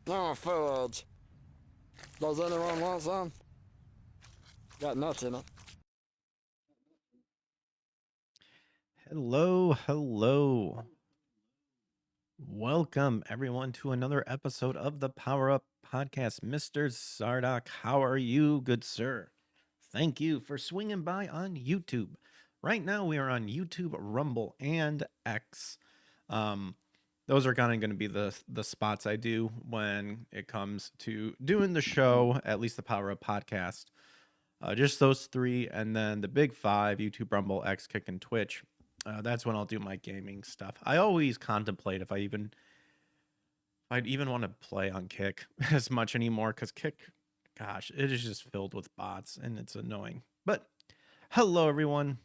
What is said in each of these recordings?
No fudge. Does anyone want some? Got nuts in it. Hello, hello. Welcome everyone to another episode of the Power Up Podcast. Mr. Sardock, how are you, good sir? Thank you for swinging by on YouTube. Right now we are on YouTube, Rumble, and X. Um, those are kind of going to be the spots I do when it comes to doing the show, at least the Power Up Podcast. Just those three, and then the big five: YouTube, Rumble, X, Kick, and Twitch. That's when I'll do my gaming stuff. I always contemplate if I'd even want to play on Kick as much anymore, because Kick, gosh, it is just filled with bots and it's annoying. But hello, everyone.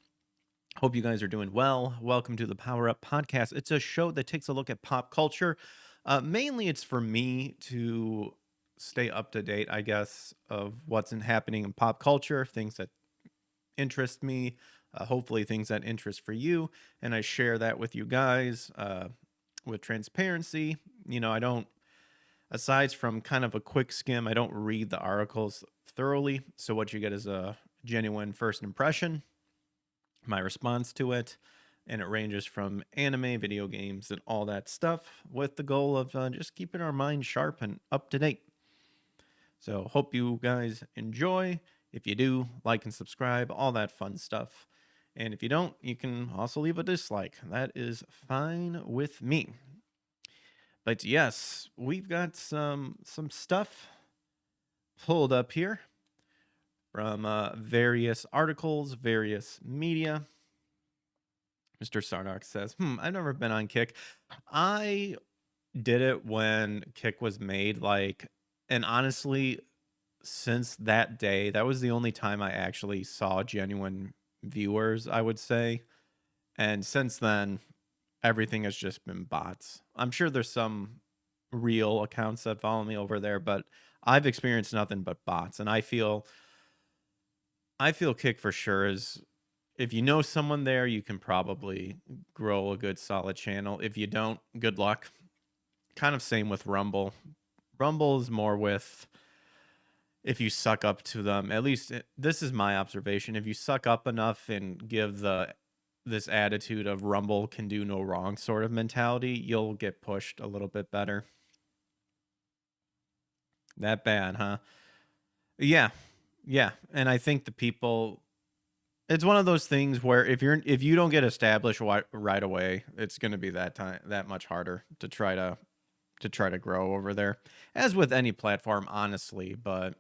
Hope you guys are doing well. Welcome to the Power Up Podcast. It's a show that takes a look at pop culture. Mainly, it's for me to stay up to date, I guess, of what's happening in pop culture, things that interest me, hopefully things that interest for you, and I share that with you guys with transparency. I don't, aside from kind of a quick skim, I don't read the articles thoroughly, so what you get is a genuine first impression, my response to it, and it ranges from anime, video games, and all that stuff, with the goal of just keeping our minds sharp and up to date. So hope you guys enjoy. If you do, like and subscribe, all that fun stuff. And if you don't, you can also leave a dislike. That is fine with me. But yes, we've got some stuff pulled up here from various articles, various media. Mr. Sardock says, I've never been on Kick. I did it when Kick was made, and honestly, since that day, that was the only time I actually saw genuine viewers, I would say. And since then, everything has just been bots. I'm sure there's some real accounts that follow me over there, but I've experienced nothing but bots. And I feel Kick for sure is, if you know someone there, you can probably grow a good solid channel. If you don't, good luck. Kind of same with Rumble. Rumble is more with, if you suck up to them, at least this is my observation. If you suck up enough and give this attitude of Rumble can do no wrong sort of mentality, you'll get pushed a little bit better. That bad, huh? Yeah. Yeah. And I think the people, it's one of those things where if you don't get established right away, it's going to be that much harder to try to grow over there, as with any platform, honestly. But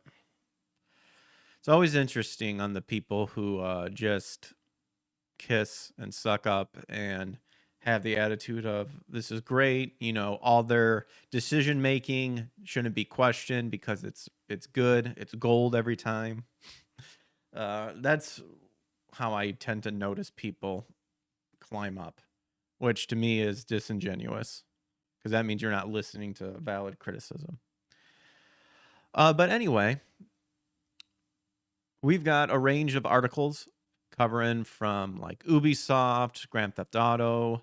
it's always interesting on the people who just kiss and suck up and have the attitude of, this is great, all their decision making shouldn't be questioned because it's good, it's gold every time. That's how I tend to notice people climb up, which to me is disingenuous, because that means you're not listening to valid criticism. But anyway, we've got a range of articles covering from like Ubisoft, Grand Theft Auto.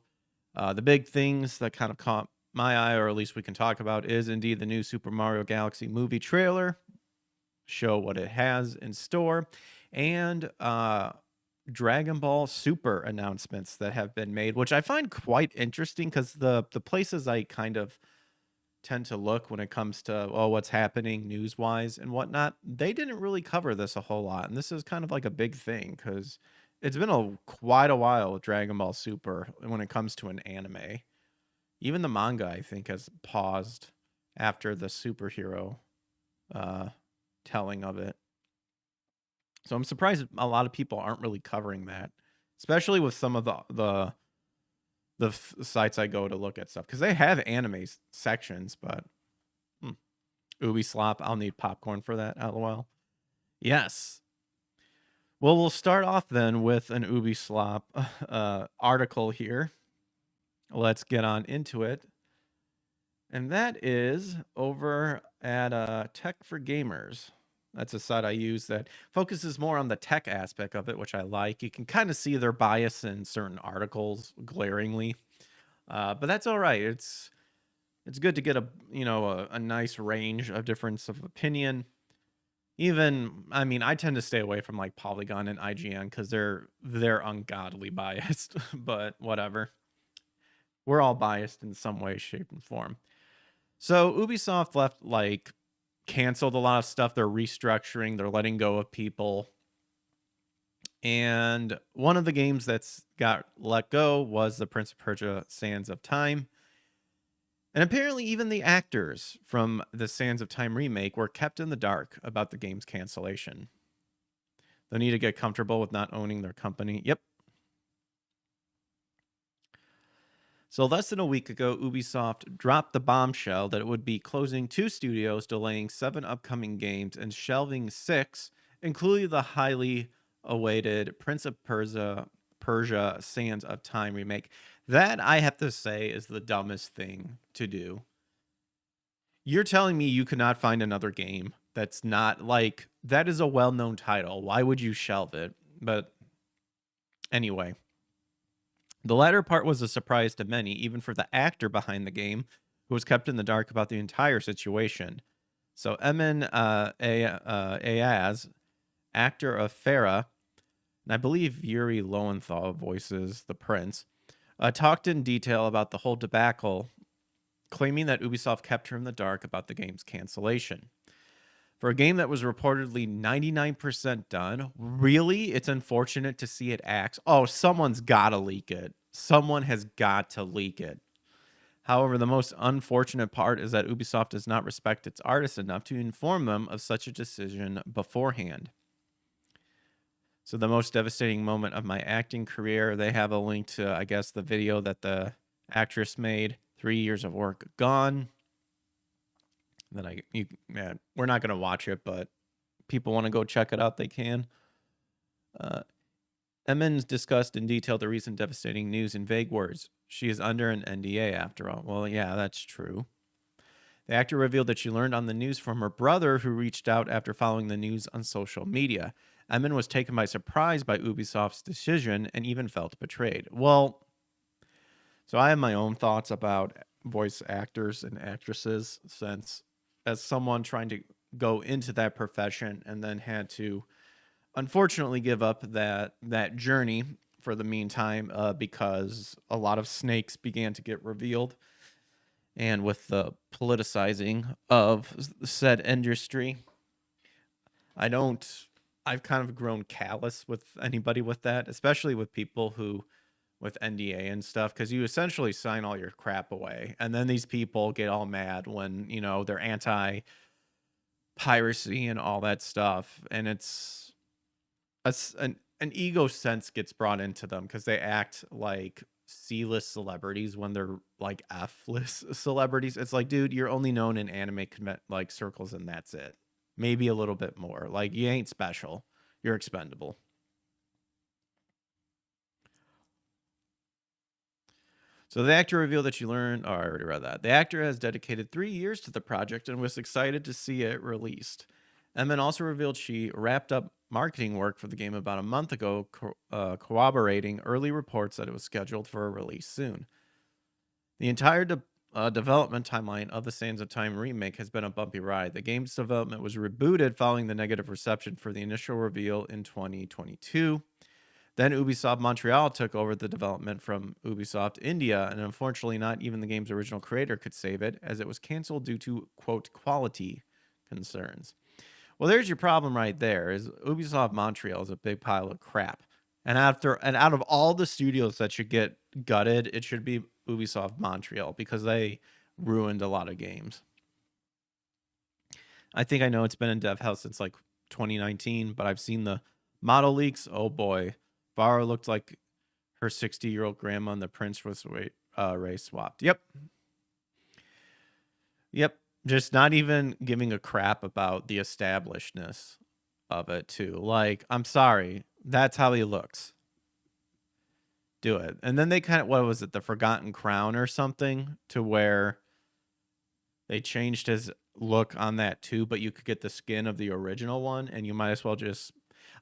The big things that kind of caught my eye, or at least we can talk about, is indeed the new Super Mario Galaxy movie trailer. Show what it has in store. And Dragon Ball Super announcements that have been made, which I find quite interesting, because the places I kind of tend to look when it comes to what's happening news wise and whatnot, they didn't really cover this a whole lot, and this is kind of like a big thing because it's been quite a while with Dragon Ball Super when it comes to an anime. Even the manga, I think, has paused after the superhero telling of it. So I'm surprised a lot of people aren't really covering that, especially with some of the sites I go to look at stuff, because they have anime sections, but Ubi slop, I'll need popcorn for that. LOL. Yes. Well, we'll start off then with an Ubi slop article here. Let's get on into it. And that is over at Tech for Gamers. That's a site I use that focuses more on the tech aspect of it, which I like. You can kind of see their bias in certain articles glaringly, but that's all right. it's good to get a nice range of difference of opinion. Even, I mean, I tend to stay away from like Polygon and IGN because they're ungodly biased, but whatever. We're all biased in some way, shape, and form. So Ubisoft canceled a lot of stuff. They're restructuring, they're letting go of people. And one of the games that's got let go was the Prince of Persia Sands of Time. And apparently even the actors from the Sands of Time remake were kept in the dark about the game's cancellation. They need to get comfortable with not owning their company. Yep. So less than a week ago, Ubisoft dropped the bombshell that it would be closing 2 studios, delaying 7 upcoming games, and shelving 6, including the highly awaited Prince of Persia Sands of Time remake. That, I have to say, is the dumbest thing to do. You're telling me you could not find another game that's not like, that is a well-known title. Why would you shelve it? But anyway. The latter part was a surprise to many, even for the actor behind the game, who was kept in the dark about the entire situation. So Emin Ayaz, actor of Farah, and I believe Yuri Lowenthal voices the prince, talked in detail about the whole debacle, claiming that Ubisoft kept her in the dark about the game's cancellation. For a game that was reportedly 99% done, really, it's unfortunate to see it axe. Oh, someone's got to leak it. Someone has got to leak it. However, the most unfortunate part is that Ubisoft does not respect its artists enough to inform them of such a decision beforehand. So the most devastating moment of my acting career, they have a link to, I guess, the video that the actress made. 3 years of work gone. Then we're not going to watch it, but people want to go check it out, they can. Emmons discussed in detail the recent devastating news in vague words. She is under an NDA after all. Well, yeah, that's true. The actor revealed that she learned on the news from her brother, who reached out after following the news on social media. Emmon was taken by surprise by Ubisoft's decision and even felt betrayed. Well, so I have my own thoughts about voice actors and actresses, since as someone trying to go into that profession and then had to unfortunately give up that journey for the meantime because a lot of snakes began to get revealed, and with the politicizing of said industry, I've kind of grown callous with anybody with that, especially with people who with NDA and stuff, because you essentially sign all your crap away, and then these people get all mad when they're anti piracy and all that stuff, and it's an ego sense gets brought into them because they act like C-list celebrities when they're like F-list celebrities. It's like, dude, you're only known in anime like circles, and that's it. Maybe a little bit more. Like, you ain't special. You're expendable. So the actor revealed that she learned... Oh, I already read that. The actor has dedicated 3 years to the project and was excited to see it released. Emin also revealed she wrapped up marketing work for the game about a month ago, corroborating early reports that it was scheduled for a release soon. The entire development timeline of the Sands of Time remake has been a bumpy ride. The game's development was rebooted following the negative reception for the initial reveal in 2022. Then Ubisoft Montreal took over the development from Ubisoft India, and unfortunately not even the game's original creator could save it, as it was canceled due to, quote, quality concerns. Well, there's your problem right there, is Ubisoft Montreal is a big pile of crap. And out of all the studios that should get gutted, it should be Ubisoft Montreal, because they ruined a lot of games. I think I know it's been in dev hell since like 2019, but I've seen the model leaks. Oh boy. Farah looked like her 60-year-old grandma, and the prince was race swapped. Yep. Just not even giving a crap about the establishedness of it, too. Like, I'm sorry. That's how he looks. Do it. And then they kind of, what was it, the Forgotten Crown or something, to where they changed his look on that, too, but you could get the skin of the original one, and you might as well just...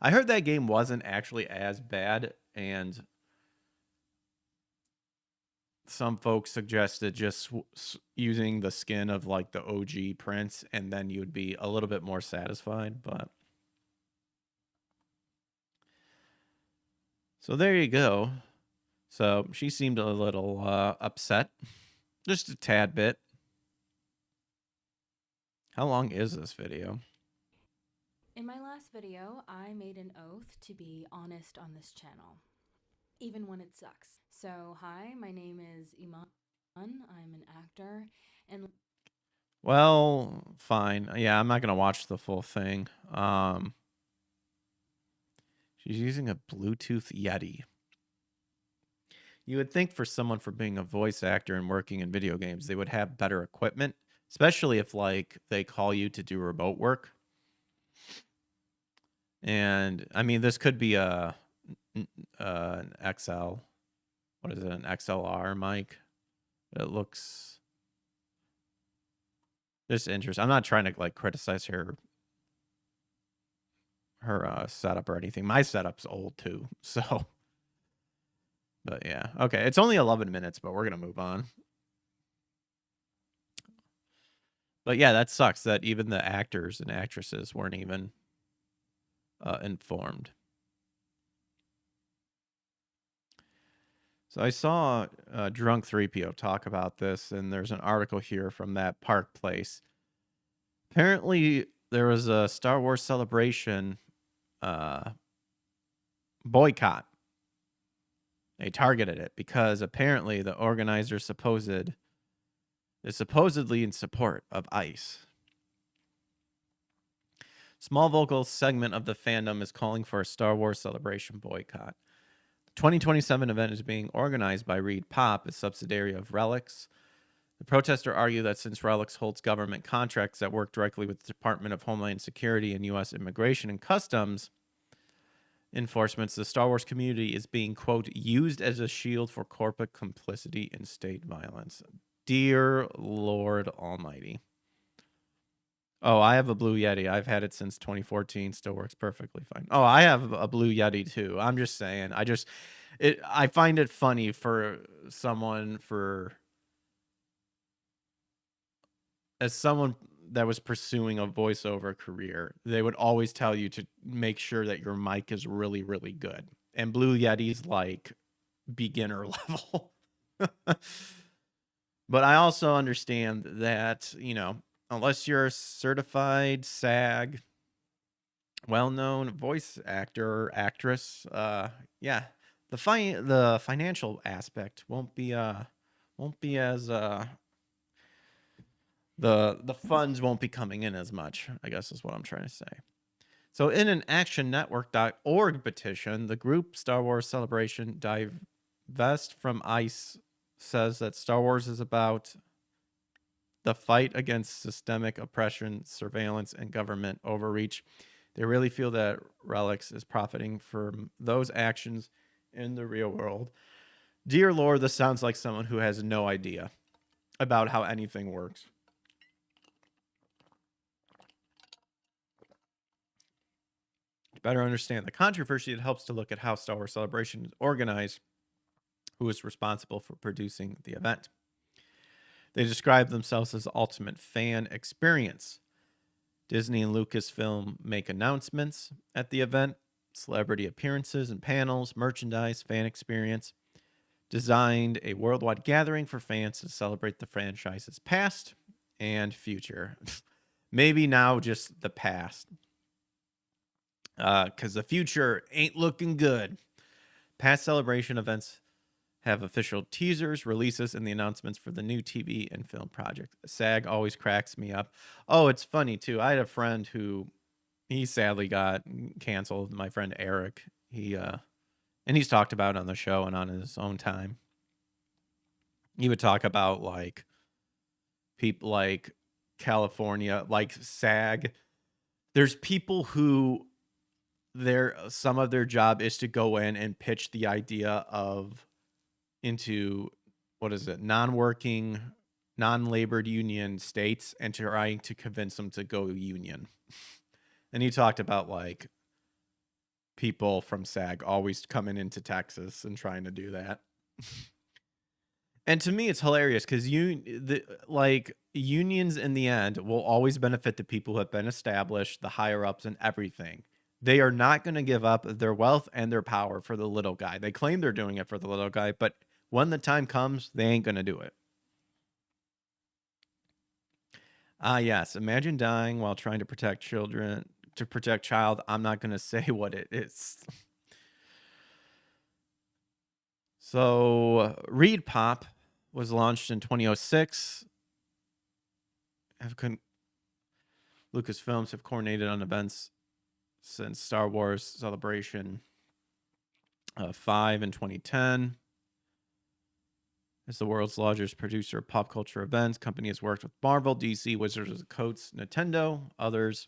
I heard that game wasn't actually as bad, and some folks suggested just using the skin of like the OG Prince, and then you'd be a little bit more satisfied. But so there you go. So she seemed a little upset, just a tad bit. How long is this video? In my last video, I made an oath to be honest on this channel, even when it sucks. So, hi, my name is Iman. I'm an actor, and Well, fine. Yeah, I'm not gonna watch the full thing. She's using a Bluetooth Yeti. You would think for someone for being a voice actor and working in video games, they would have better equipment, especially if like they call you to do remote work. And I mean, this could be an XL. What is it? An XLR mic. It looks just interesting. I'm not trying to like criticize her setup or anything. My setup's old too, so. But yeah, okay. It's only 11 minutes, but we're gonna move on. But yeah, that sucks that even the actors and actresses weren't even informed. So I saw Drunk 3PO talk about this, and there's an article here from that Park Place. Apparently, there was a Star Wars Celebration boycott. They targeted it because apparently the organizers is supposedly in support of ICE. Small vocal segment of the fandom is calling for a Star Wars Celebration boycott. The 2027 event is being organized by Reed Pop, a subsidiary of Relics. The protester argued that since Relics holds government contracts that work directly with the Department of Homeland Security and U.S. Immigration and Customs enforcements, the Star Wars community is being, quote, used as a shield for corporate complicity in state violence. Dear Lord Almighty. Oh, I have a Blue Yeti. I've had it since 2014. Still works perfectly fine. Oh, I have a Blue Yeti too. I'm just saying. I find it funny for someone as someone that was pursuing a voiceover career, they would always tell you to make sure that your mic is really, really good. And Blue Yeti's like beginner level. But I also understand that, unless you're a certified SAG, well-known voice actor or actress, yeah, the financial aspect won't be as the funds won't be coming in as much, I guess is what I'm trying to say. So in an actionnetwork.org petition, the group Star Wars Celebration divest from ICE says that Star Wars is about the fight against systemic oppression, surveillance, and government overreach. They really feel that Relics is profiting from those actions in the real world. Dear Lord, this sounds like someone who has no idea about how anything works. To better understand the controversy, it helps to look at how Star Wars Celebration is organized, who is responsible for producing the event. They describe themselves as the ultimate fan experience. Disney and Lucasfilm make announcements at the event, celebrity appearances and panels, merchandise, fan experience. Designed a worldwide gathering for fans to celebrate the franchise's past and future. Maybe now just the past. Because the future ain't looking good. Past celebration events have official teasers, releases, and the announcements for the new TV and film project. SAG always cracks me up. Oh, it's funny, too. I had a friend who, he sadly got canceled. My friend Eric. And he's talked about it on the show and on his own time. He would talk about, like, people like California, like SAG. There's people who some of their job is to go in and pitch the idea into non-working, non-labored union states and trying to convince them to go union. And he talked about like people from SAG always coming into Texas and trying to do that. And to me, it's hilarious because unions in the end will always benefit the people who have been established, the higher ups, and everything. They are not going to give up their wealth and their power for the little guy. They claim they're doing it for the little guy, but when the time comes, they ain't going to do it. Yes. Imagine dying while trying to protect children, to protect child. I'm not going to say what it is. So, Reed Pop was launched in 2006. Lucasfilms have coordinated on events since Star Wars Celebration 5 in 2010. As the world's largest producer of pop culture events, company has worked with Marvel, DC, Wizards of the Coast, Nintendo, others.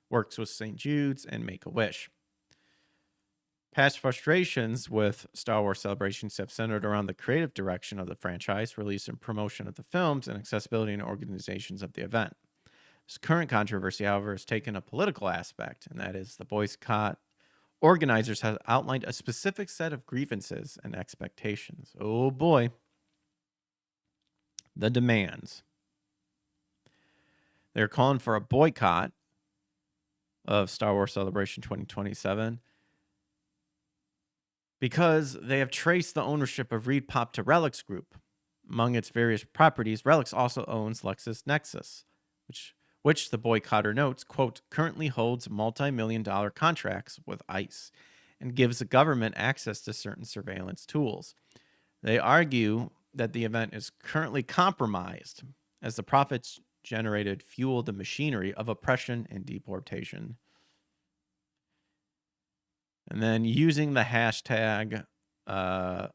Works with St. Jude's and Make-A-Wish. Past frustrations with Star Wars Celebrations have centered around the creative direction of the franchise, release and promotion of the films, and accessibility and organizations of the event. This current controversy, however, has taken a political aspect, and that is the boycott. Organizers have outlined a specific set of grievances and expectations. Oh boy. The demands. They're calling for a boycott of Star Wars Celebration 2027 because they have traced the ownership of Reed Pop to Relics Group. Among its various properties, Relics also owns LexisNexis, which the boycotter notes, quote, currently holds multi-million-dollar contracts with ICE and gives the government access to certain surveillance tools. They argue that the event is currently compromised as the profits generated fuel the machinery of oppression and deportation. And then using the hashtag, and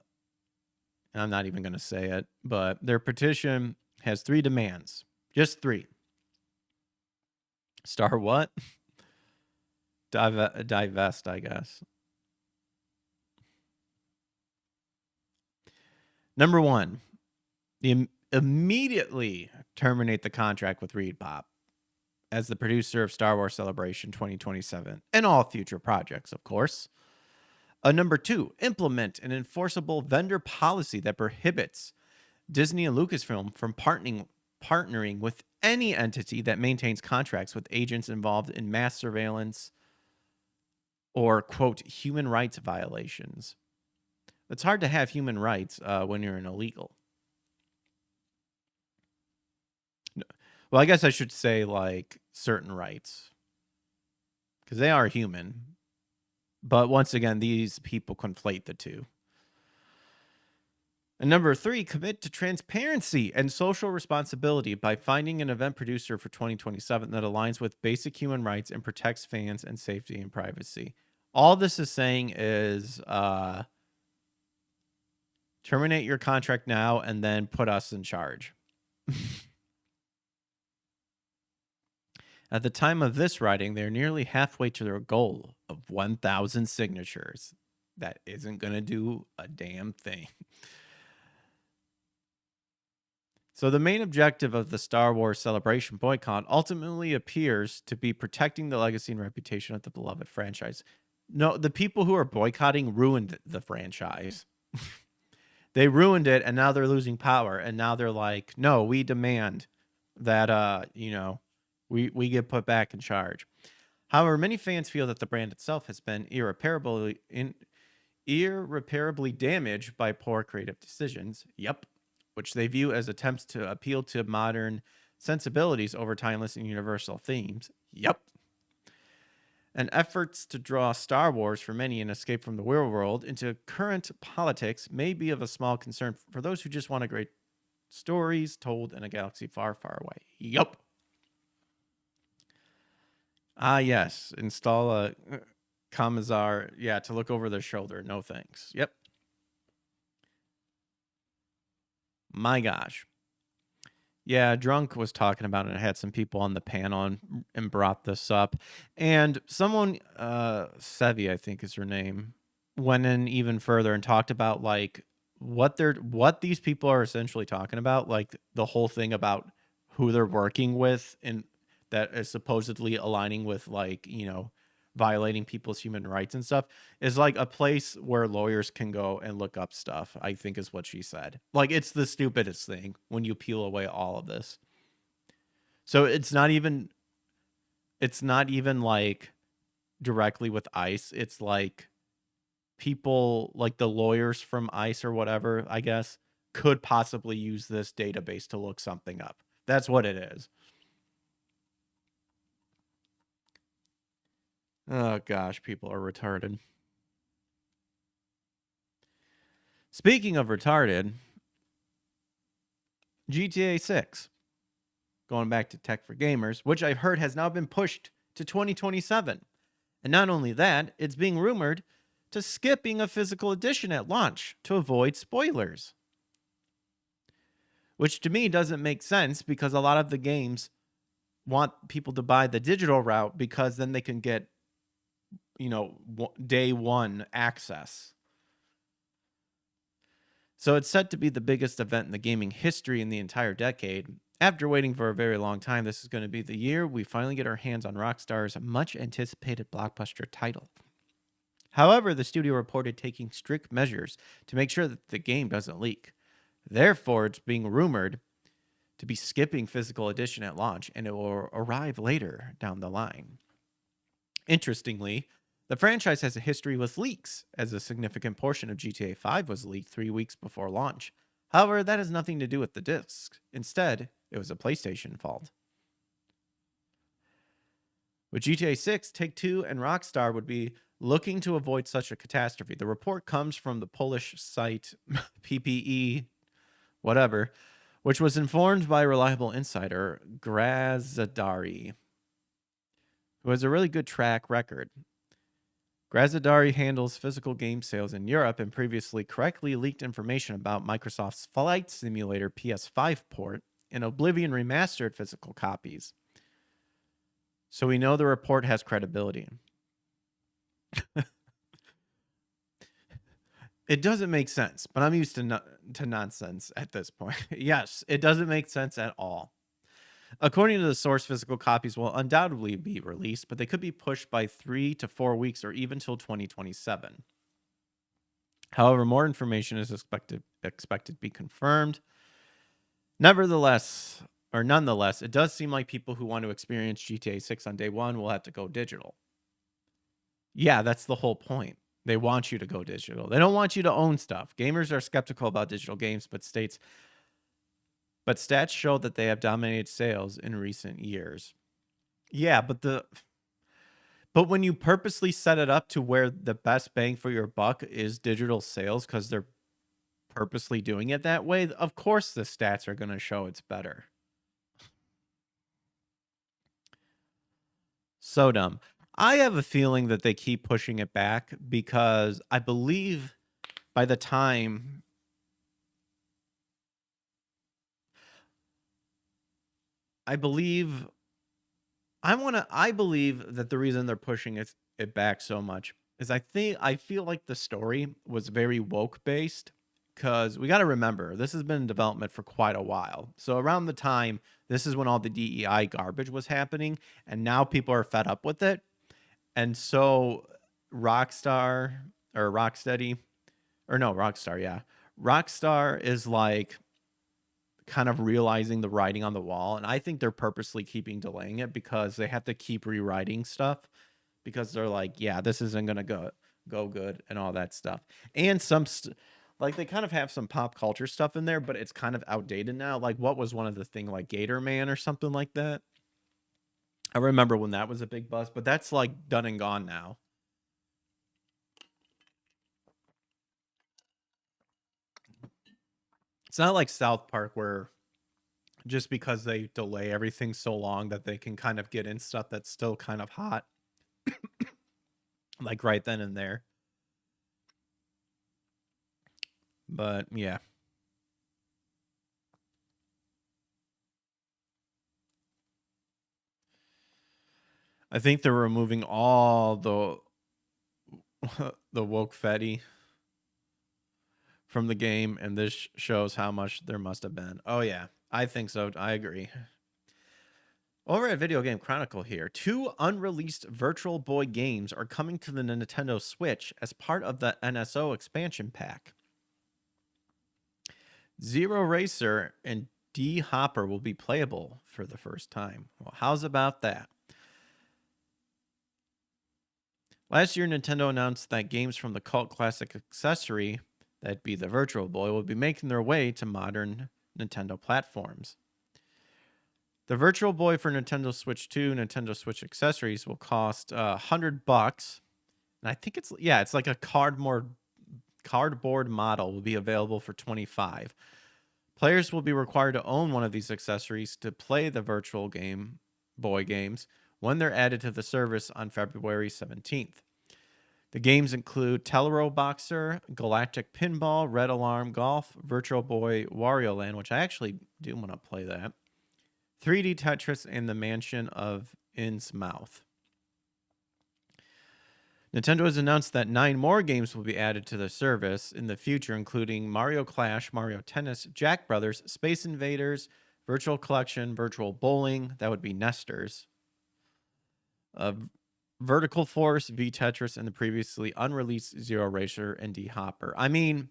I'm not even going to say it, but their petition has 3 demands. Just 3. Star what? Divest, I guess. Number 1, immediately terminate the contract with Reed Pop as the producer of Star Wars Celebration 2027 and all future projects, of course. Number 2, implement an enforceable vendor policy that prohibits Disney and Lucasfilm from partnering with any entity that maintains contracts with agents involved in mass surveillance or, quote, human rights violations. It's hard to have human rights when you're an illegal. Well, I guess I should say, like, certain rights. Because they are human. But once again, these people conflate the two. And number 3, commit to transparency and social responsibility by finding an event producer for 2027 that aligns with basic human rights and protects fans and safety and privacy. All this is saying is terminate your contract now and then put us in charge. At the time of this writing, they're nearly halfway to their goal of 1,000 signatures. That isn't going to do a damn thing. So the main objective of the Star Wars Celebration boycott ultimately appears to be protecting the legacy and reputation of the beloved franchise. No, the people who are boycotting ruined the franchise. They ruined it, and now they're losing power. And now they're like, no, we demand that, we get put back in charge. However, many fans feel that the brand itself has been irreparably damaged by poor creative decisions. Yep. Which they view as attempts to appeal to modern sensibilities over timeless and universal themes. Yep. And efforts to draw Star Wars for many and escape from the real world into current politics may be of a small concern for those who just want a great stories told in a galaxy far, far away. Yup. Yes. Install a commissar. Yeah, to look over their shoulder. No thanks. Yep. My gosh. Yeah, Drunk was talking about it. I had some people on the panel and brought this up. And someone, Sevi, I think is her name, went in even further and talked about like what these people are essentially talking about, like the whole thing about who they're working with and that is supposedly aligning with like, violating people's human rights and stuff, is like a place where lawyers can go and look up stuff, I think is what she said. Like, it's the stupidest thing when you peel away all of this. So it's not even like directly with ICE. It's like people, like the lawyers from ICE or whatever, I guess, could possibly use this database to look something up. That's what it is. Oh gosh, people are retarded. Speaking of retarded, GTA 6, going back to Tech for Gamers, which I've heard has now been pushed to 2027. And not only that, it's being rumored to skipping a physical edition at launch to avoid spoilers. Which to me doesn't make sense, because a lot of the games want people to buy the digital route because then they can get, day one access. So it's set to be the biggest event in the gaming history in the entire decade. After waiting for a very long time, this is going to be the year we finally get our hands on Rockstar's much anticipated blockbuster title. However, the studio reported taking strict measures to make sure that the game doesn't leak. Therefore, it's being rumored to be skipping physical edition at launch, and it will arrive later down the line. Interestingly, the franchise has a history with leaks, as a significant portion of GTA 5 was leaked 3 weeks before launch. However, that has nothing to do with the discs. Instead, it was a PlayStation fault. With GTA 6, Take-Two and Rockstar would be looking to avoid such a catastrophe. The report comes from the Polish site PPE, whatever, which was informed by a reliable insider, Grazadari, who has a really good track record. Grazadari handles physical game sales in Europe and previously correctly leaked information about Microsoft's Flight Simulator PS5 port and Oblivion Remastered physical copies. So we know the report has credibility. It doesn't make sense, but I'm used to nonsense at this point. Yes, it doesn't make sense at all. According to the source, physical copies will undoubtedly be released, but they could be pushed by 3 to 4 weeks or even till 2027. However, more information is expected to be confirmed. Nonetheless, it does seem like people who want to experience GTA 6 on day one will have to go digital. Yeah, that's the whole point. They want you to go digital. They don't want you to own stuff. Gamers are skeptical about digital games, but stats show that they have dominated sales in recent years. Yeah, but when you purposely set it up to where the best bang for your buck is digital sales because they're purposely doing it that way, of course the stats are going to show it's better. So dumb. I have a feeling that they keep pushing it back because I believe by the time I believe that the reason they're pushing it back so much is I feel like the story was very woke based, because we got to remember this has been in development for quite a while. So around the time, this is when all the DEI garbage was happening, and now people are fed up with it. And so Rockstar is like kind of realizing the writing on the wall, and I think they're purposely delaying it because they have to keep rewriting stuff, because they're like, yeah, this isn't gonna go good and all that stuff. And like they kind of have some pop culture stuff in there, but it's kind of outdated now. Like, what was one of the thing, like Gator Man or something like that? I remember when that was a big buzz, but that's like done and gone now. It's not like South Park, where just because they delay everything so long that they can kind of get in stuff that's still kind of hot, like right then and there. But yeah. I think they're removing all the woke fetty from the game, and this shows how much there must have been. Oh yeah, I think so. I agree. Over at Video Game Chronicle here, 2 unreleased Virtual Boy games are coming to the Nintendo Switch as part of the NSO expansion pack. Zero Racer and D Hopper will be playable for the first time. Well, how's about that? Last year, Nintendo announced that games from the cult classic accessory, that'd be the Virtual Boy, will be making their way to modern Nintendo platforms. The Virtual Boy for Nintendo Switch 2, Nintendo Switch accessories will cost $100. And I think it's like a cardboard model will be available for $25. Players will be required to own one of these accessories to play the Virtual Game Boy games when they're added to the service on February 17th. The games include Telero Boxer, Galactic Pinball, Red Alarm Golf, Virtual Boy Wario Land, which I actually do want to play that, 3D Tetris, and the Mansion of Innsmouth. Nintendo has announced that 9 more games will be added to the service in the future, including Mario Clash, Mario Tennis, Jack Brothers, Space Invaders, Virtual Collection, Virtual Bowling, that would be Nesters, Vertical Force, V Tetris, and the previously unreleased Zero Racer and D Hopper. I mean,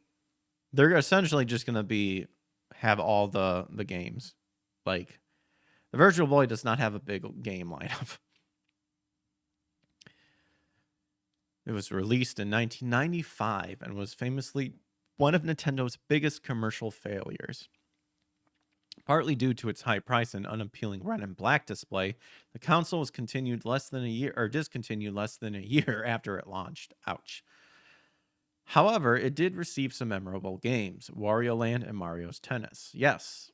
they're essentially just going to have all the games. Like, the Virtual Boy does not have a big game lineup. It was released in 1995 and was famously one of Nintendo's biggest commercial failures. Partly due to its high price and unappealing red and black display, the console was discontinued less than a year after it launched. Ouch. However, it did receive some memorable games, Wario Land and Mario's Tennis. Yes,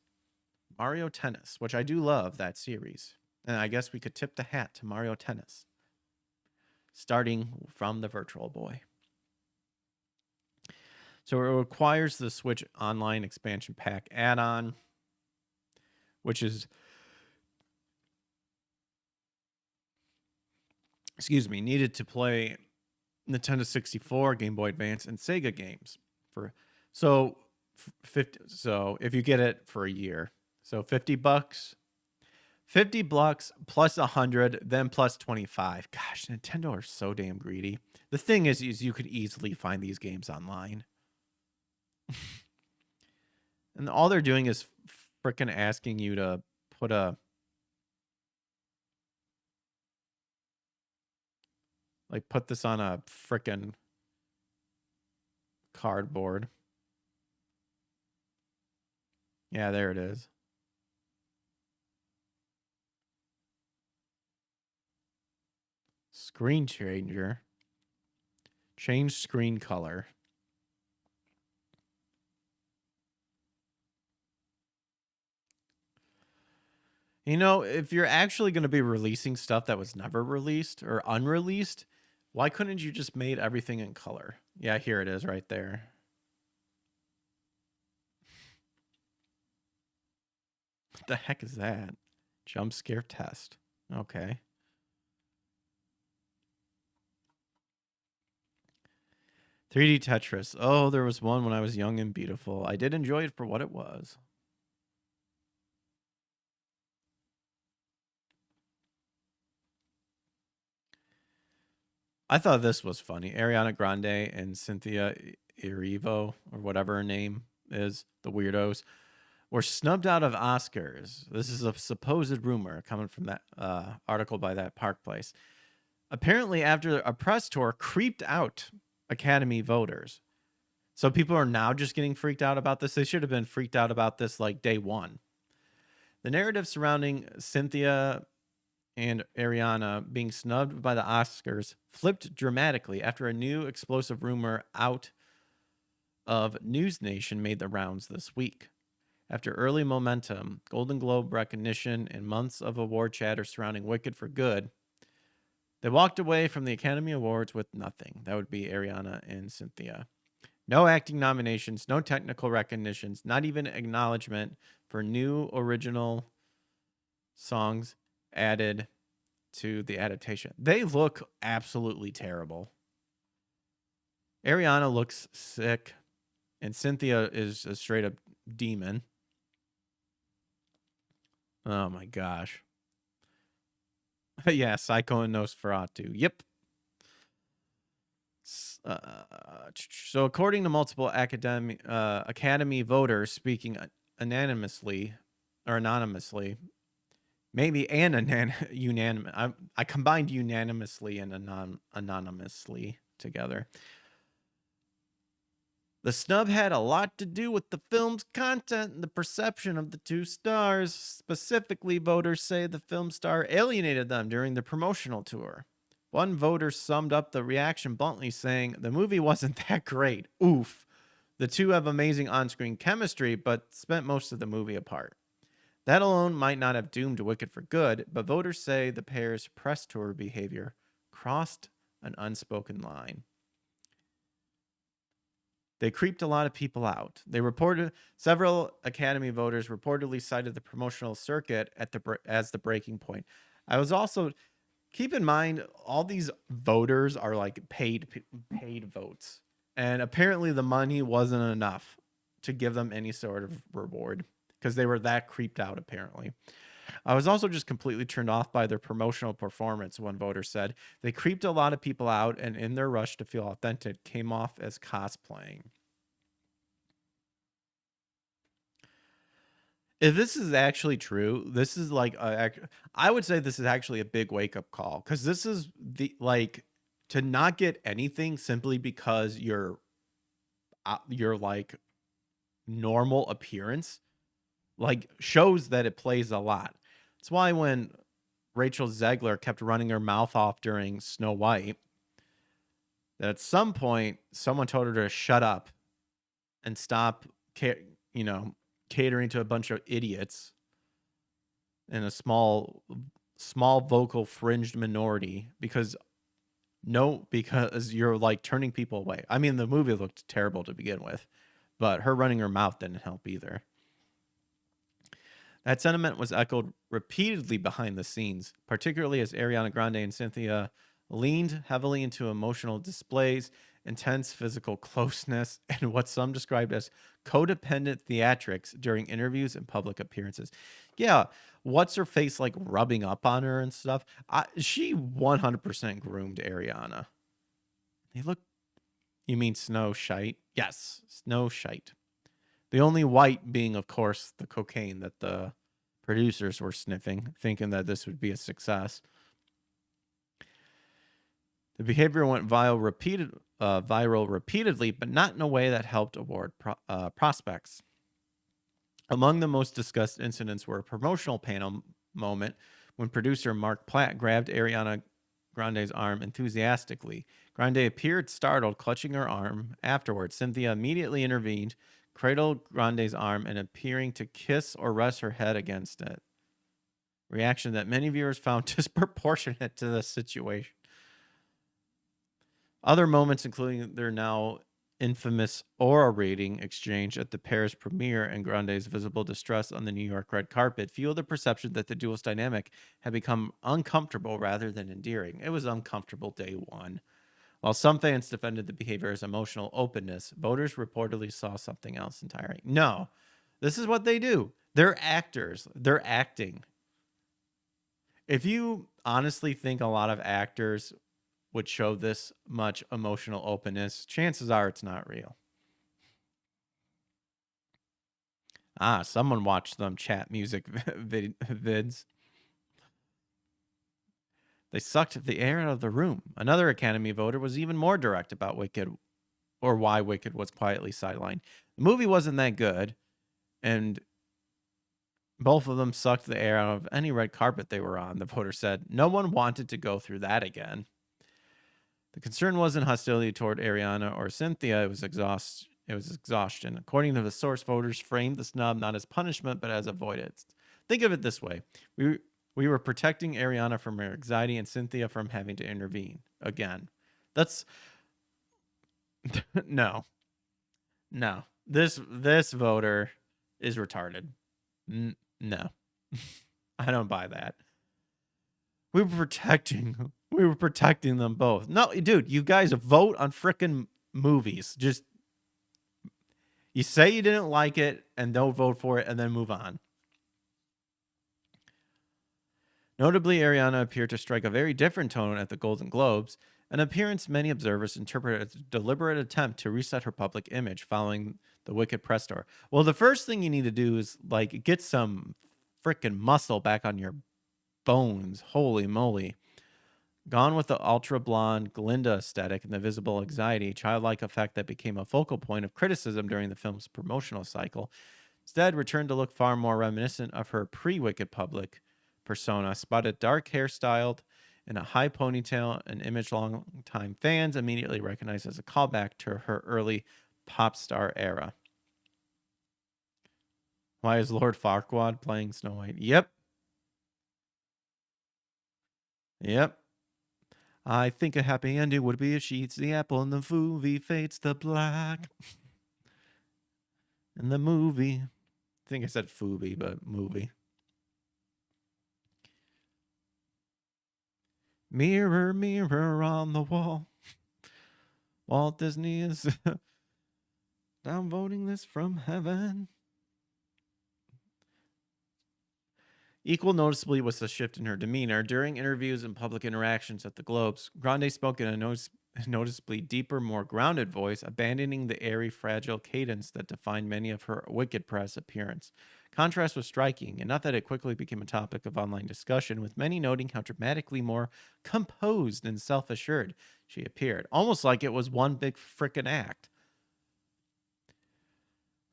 Mario Tennis, which I do love that series. And I guess we could tip the hat to Mario Tennis, starting from the Virtual Boy. So it requires the Switch Online expansion pack add-on, which is, needed to play Nintendo 64, Game Boy Advance, and Sega games. So if you get it for a year, so $50, $50 plus 100, then plus 25. Gosh, Nintendo are so damn greedy. The thing is you could easily find these games online. And all they're doing is freaking asking you to put put this on a freaking cardboard. Yeah, there it is. Screen changer. Change screen color. You know, if you're actually going to be releasing stuff that was never released or unreleased, why couldn't you just made everything in color? Yeah, here it is right there. What the heck is that? Jump scare test. Okay. "3D Tetris. Oh, there was one when I was young and beautiful. I did enjoy it for what it was." I thought this was funny. Ariana Grande and Cynthia Erivo, or whatever her name is, the weirdos, were snubbed out of Oscars. This is a supposed rumor coming from that article by that Park Place. Apparently, after a press tour creeped out Academy voters. So people are now just getting freaked out about this. They should have been freaked out about this like day one. The narrative surrounding Cynthia and Ariana being snubbed by the Oscars flipped dramatically after a new explosive rumor out of News Nation made the rounds this week. After early momentum, Golden Globe recognition, and months of award chatter surrounding Wicked for Good, they walked away from the Academy Awards with nothing. That would be Ariana and Cynthia. No acting nominations, no technical recognitions, not even acknowledgement for new original songs added to the adaptation. They look absolutely terrible. Ariana looks sick, and Cynthia is a straight up demon. Oh my gosh. Yeah, Psycho and Nosferatu. Yep. So according to multiple Academy voters speaking anonymously, maybe unanimous. I combined unanimously and anonymously together. The snub had a lot to do with the film's content and the perception of the two stars. Specifically, voters say the film star alienated them during the promotional tour. One voter summed up the reaction bluntly, saying, "The movie wasn't that great. Oof. The two have amazing on-screen chemistry, but spent most of the movie apart." That alone might not have doomed Wicked for good, but voters say the pair's press tour behavior crossed an unspoken line. They creeped a lot of people out. Several Academy voters reportedly cited the promotional circuit as the breaking point. I was also keep in mind all these voters are like paid votes, and apparently the money wasn't enough to give them any sort of reward because they were that creeped out. Apparently, I was also just completely turned off by their promotional performance. One voter said they creeped a lot of people out, and in their rush to feel authentic, came off as cosplaying. If this is actually true, this is like I would say this is actually a big wake up call, because this is to not get anything simply because your like normal appearance like shows that it plays a lot. That's why when Rachel Zegler kept running her mouth off during Snow White, that at some point someone told her to shut up and stop catering to a bunch of idiots in a small vocal fringed minority because you're like turning people away. I mean, the movie looked terrible to begin with, but her running her mouth didn't help either. That sentiment was echoed repeatedly behind the scenes, particularly as Ariana Grande and Cynthia leaned heavily into emotional displays, intense physical closeness, and what some described as codependent theatrics during interviews and public appearances. Yeah, what's her face like rubbing up on her and stuff? She 100% groomed Ariana. They look. You mean Snow Shite? Yes, Snow Shite. The only white being, of course, the cocaine that the producers were sniffing, thinking that this would be a success. The behavior went viral repeatedly, but not in a way that helped award prospects. Among the most discussed incidents were a promotional panel moment when producer Mark Platt grabbed Ariana Grande's arm enthusiastically. Grande appeared startled, clutching her arm. Afterwards, Cynthia immediately intervened, cradled Grande's arm, and appearing to kiss or rest her head against it. Reaction that many viewers found disproportionate to the situation. Other moments, including their now infamous aura rating exchange at the Paris premiere and Grande's visible distress on the New York red carpet, fueled the perception that the duo's dynamic had become uncomfortable rather than endearing. It was uncomfortable day one. While some fans defended the behavior as emotional openness, voters reportedly saw something else entirely. No, this is what they do. They're actors. They're acting. If you honestly think a lot of actors would show this much emotional openness, chances are it's not real. Someone watched them chat music vids. They sucked the air out of the room. Another Academy voter was even more direct about Wicked, or why Wicked was quietly sidelined. The movie wasn't that good, and both of them sucked the air out of any red carpet they were on, the voter said. No one wanted to go through that again. The concern wasn't hostility toward Ariana or Cynthia, it was exhaustion. According to the source, voters framed the snub not as punishment, but as avoidance. Think of it this way. We were protecting Ariana from her anxiety and Cynthia from having to intervene. Again. That's... No. This voter is retarded. No. I don't buy that. We were protecting them both. No, dude, you guys vote on frickin' movies. Just... You say you didn't like it and don't vote for it and then move on. Notably, Ariana appeared to strike a very different tone at the Golden Globes, an appearance many observers interpret as a deliberate attempt to reset her public image following the Wicked press tour. Well, the first thing you need to do is like get some freaking muscle back on your bones. Holy moly. Gone with the ultra blonde Glinda aesthetic and the visible anxiety, childlike effect that became a focal point of criticism during the film's promotional cycle, instead returned to look far more reminiscent of her pre-Wicked public persona, spotted dark hairstyled in a high ponytail, an image long-time fans immediately recognized as a callback to her early pop star era. Why is Lord Farquaad playing Snow White? Yep. I think a happy ending would be if she eats the apple and the movie fades to black. In the movie. I think I said foobie, but movie. Mirror, mirror on the wall. Walt Disney is downvoting this from heaven. Equal noticeably was the shift in her demeanor. During interviews and public interactions at the Globes, Grande spoke in a noticeably deeper, more grounded voice, abandoning the airy, fragile cadence that defined many of her Wicked press appearance. Contrast was striking, and not that it quickly became a topic of online discussion, with many noting how dramatically more composed and self-assured she appeared, almost like it was one big frickin' act.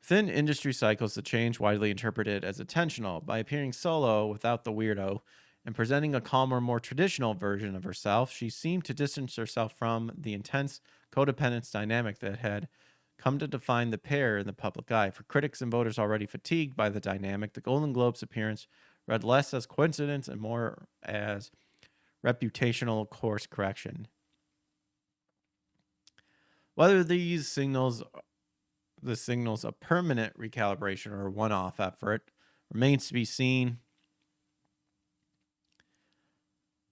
Within industry cycles, the change widely interpreted as intentional. By appearing solo without the weirdo and presenting a calmer, more traditional version of herself, she seemed to distance herself from the intense codependence dynamic that had come to define the pair in the public eye. For critics and voters already fatigued by the dynamic, the Golden Globes appearance read less as coincidence and more as reputational course correction. Whether these signals a permanent recalibration or a one-off effort remains to be seen.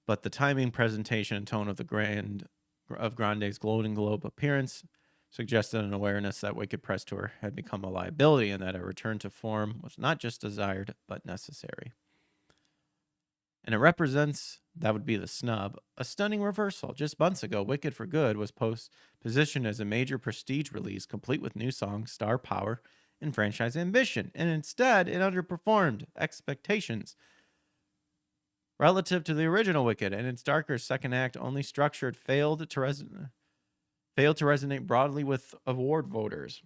But the timing, presentation, and tone of Grande's Golden Globe appearance suggested an awareness that Wicked press tour had become a liability and that a return to form was not just desired but necessary. And it represents, that would be the snub, a stunning reversal. Just months ago, Wicked for Good was positioned as a major prestige release, complete with new songs, star power, and franchise ambition. And instead, it underperformed expectations relative to the original Wicked, and its darker second act, only structured, failed to resonate broadly with award voters.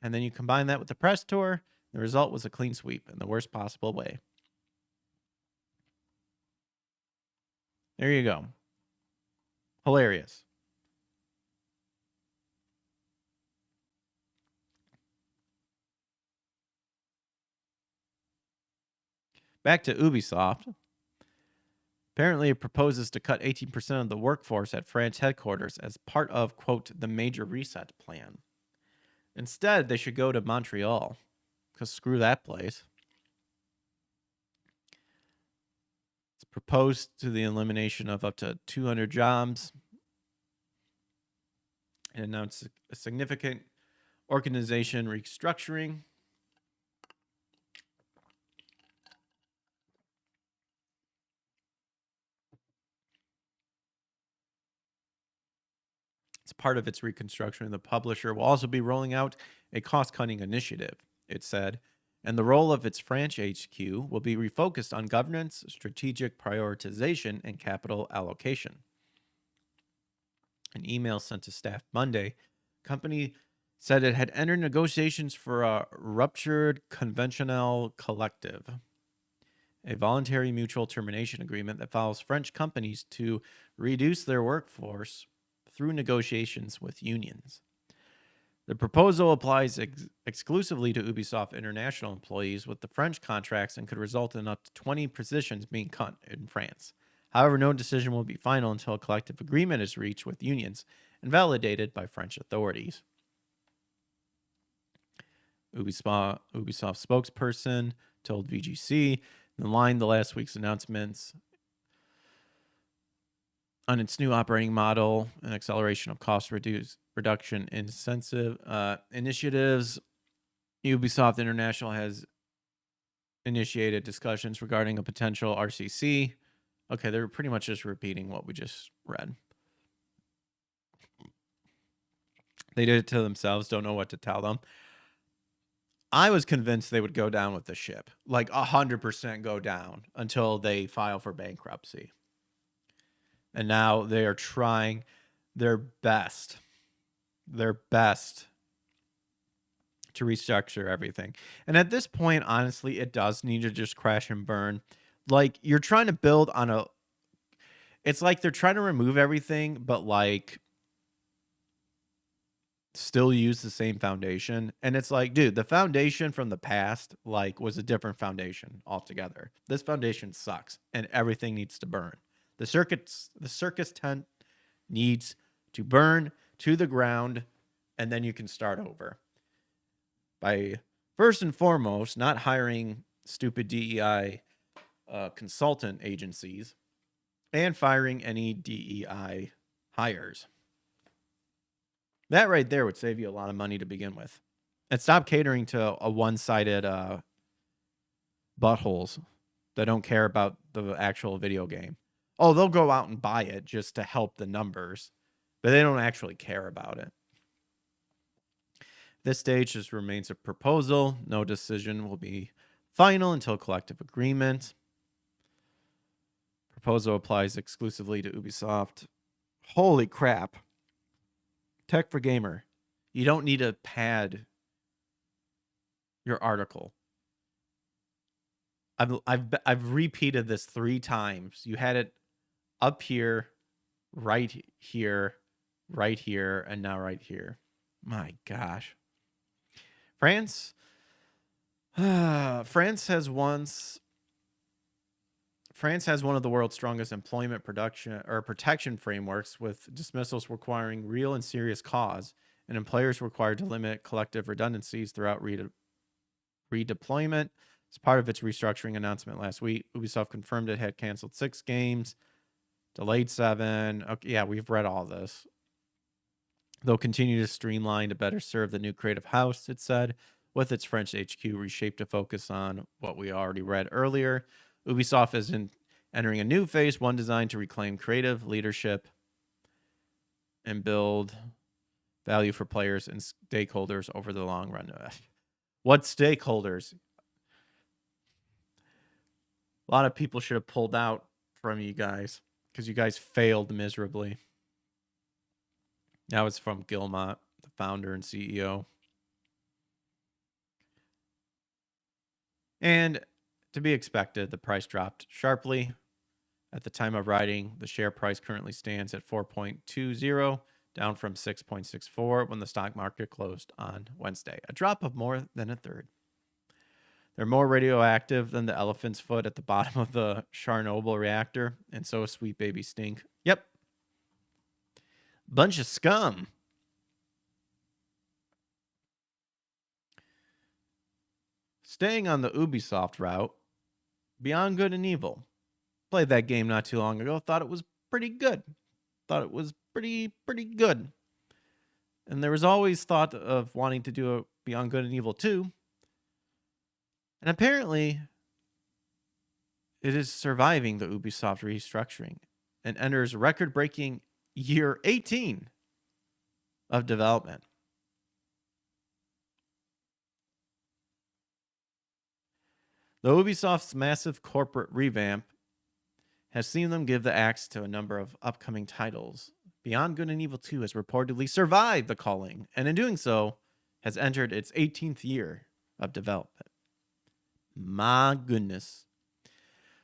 And then you combine that with the press tour, the result was a clean sweep in the worst possible way. There you go. Hilarious. Back to Ubisoft. Apparently, it proposes to cut 18% of the workforce at France headquarters as part of, quote, the major reset plan. Instead, they should go to Montreal, because screw that place. It's proposed to the elimination of up to 200 jobs and announced a significant organization restructuring. As part of its reconstruction, the publisher will also be rolling out a cost-cutting initiative, it said, and the role of its French HQ will be refocused on governance, strategic prioritization, and capital allocation. An email sent to staff Monday, the company said it had entered negotiations for a ruptured conventional collective, a voluntary mutual termination agreement that follows French companies to reduce their workforce through negotiations with unions. The proposal applies exclusively to Ubisoft International employees with the French contracts and could result in up to 20 positions being cut in France. However, no decision will be final until a collective agreement is reached with unions and validated by French authorities. Ubisoft spokesperson told VGC in line the last week's announcements on its new operating model and acceleration of cost reduction incentive initiatives. Ubisoft International has initiated discussions regarding a potential RCC Okay, they're pretty much just repeating what we just read. They did it to themselves, don't know what to tell them. I was convinced they would go down with the ship, like 100% go down until they file for bankruptcy. And now they are trying their best to restructure everything. And at this point, honestly, it does need to just crash and burn. Like, you're trying to build on a... It's like they're trying to remove everything, but like still use the same foundation. And it's like, dude, the foundation from the past like was a different foundation altogether. This foundation sucks and everything needs to burn. The circus tent needs to burn to the ground, and then you can start over by first and foremost not hiring stupid DEI consultant agencies and firing any DEI hires. That right there would save you a lot of money to begin with. And stop catering to a one-sided buttholes that don't care about the actual video game. Oh, they'll go out and buy it just to help the numbers, but they don't actually care about it. This stage just remains a proposal. No decision will be final until collective agreement. Proposal applies exclusively to Ubisoft. Holy crap. Tech for Gamer. You don't need to pad your article. I've repeated this 3 times. You had it up here, right here, and now right here. My gosh. France has one of the world's strongest employment protection frameworks, with dismissals requiring real and serious cause, and employers required to limit collective redundancies throughout redeployment. As part of its restructuring announcement last week, Ubisoft confirmed it had canceled 6 games, delayed 7. Okay, yeah, we've read all this. They'll continue to streamline to better serve the new creative house, it said, with its French HQ reshaped to focus on what we already read earlier. Ubisoft is entering a new phase, one designed to reclaim creative leadership and build value for players and stakeholders over the long run. What stakeholders? A lot of people should have pulled out from you guys because you guys failed miserably. That was from Gilmot, the founder and CEO. And to be expected, the price dropped sharply. At the time of writing, the share price currently stands at 4.20, down from 6.64 when the stock market closed on Wednesday, a drop of more than a third. They're more radioactive than the elephant's foot at the bottom of the Chernobyl reactor, and so is Sweet Baby Stink. Yep. Bunch of scum. Staying on the Ubisoft route, Beyond Good and Evil. Played that game not too long ago. Thought it was pretty good. Thought it was pretty good. And there was always thought of wanting to do a Beyond Good and Evil 2. And apparently, it is surviving the Ubisoft restructuring and enters record-breaking year 18 of development. Though Ubisoft's massive corporate revamp has seen them give the axe to a number of upcoming titles, Beyond Good and Evil 2 has reportedly survived the culling, and in doing so, has entered its 18th year of development. My goodness.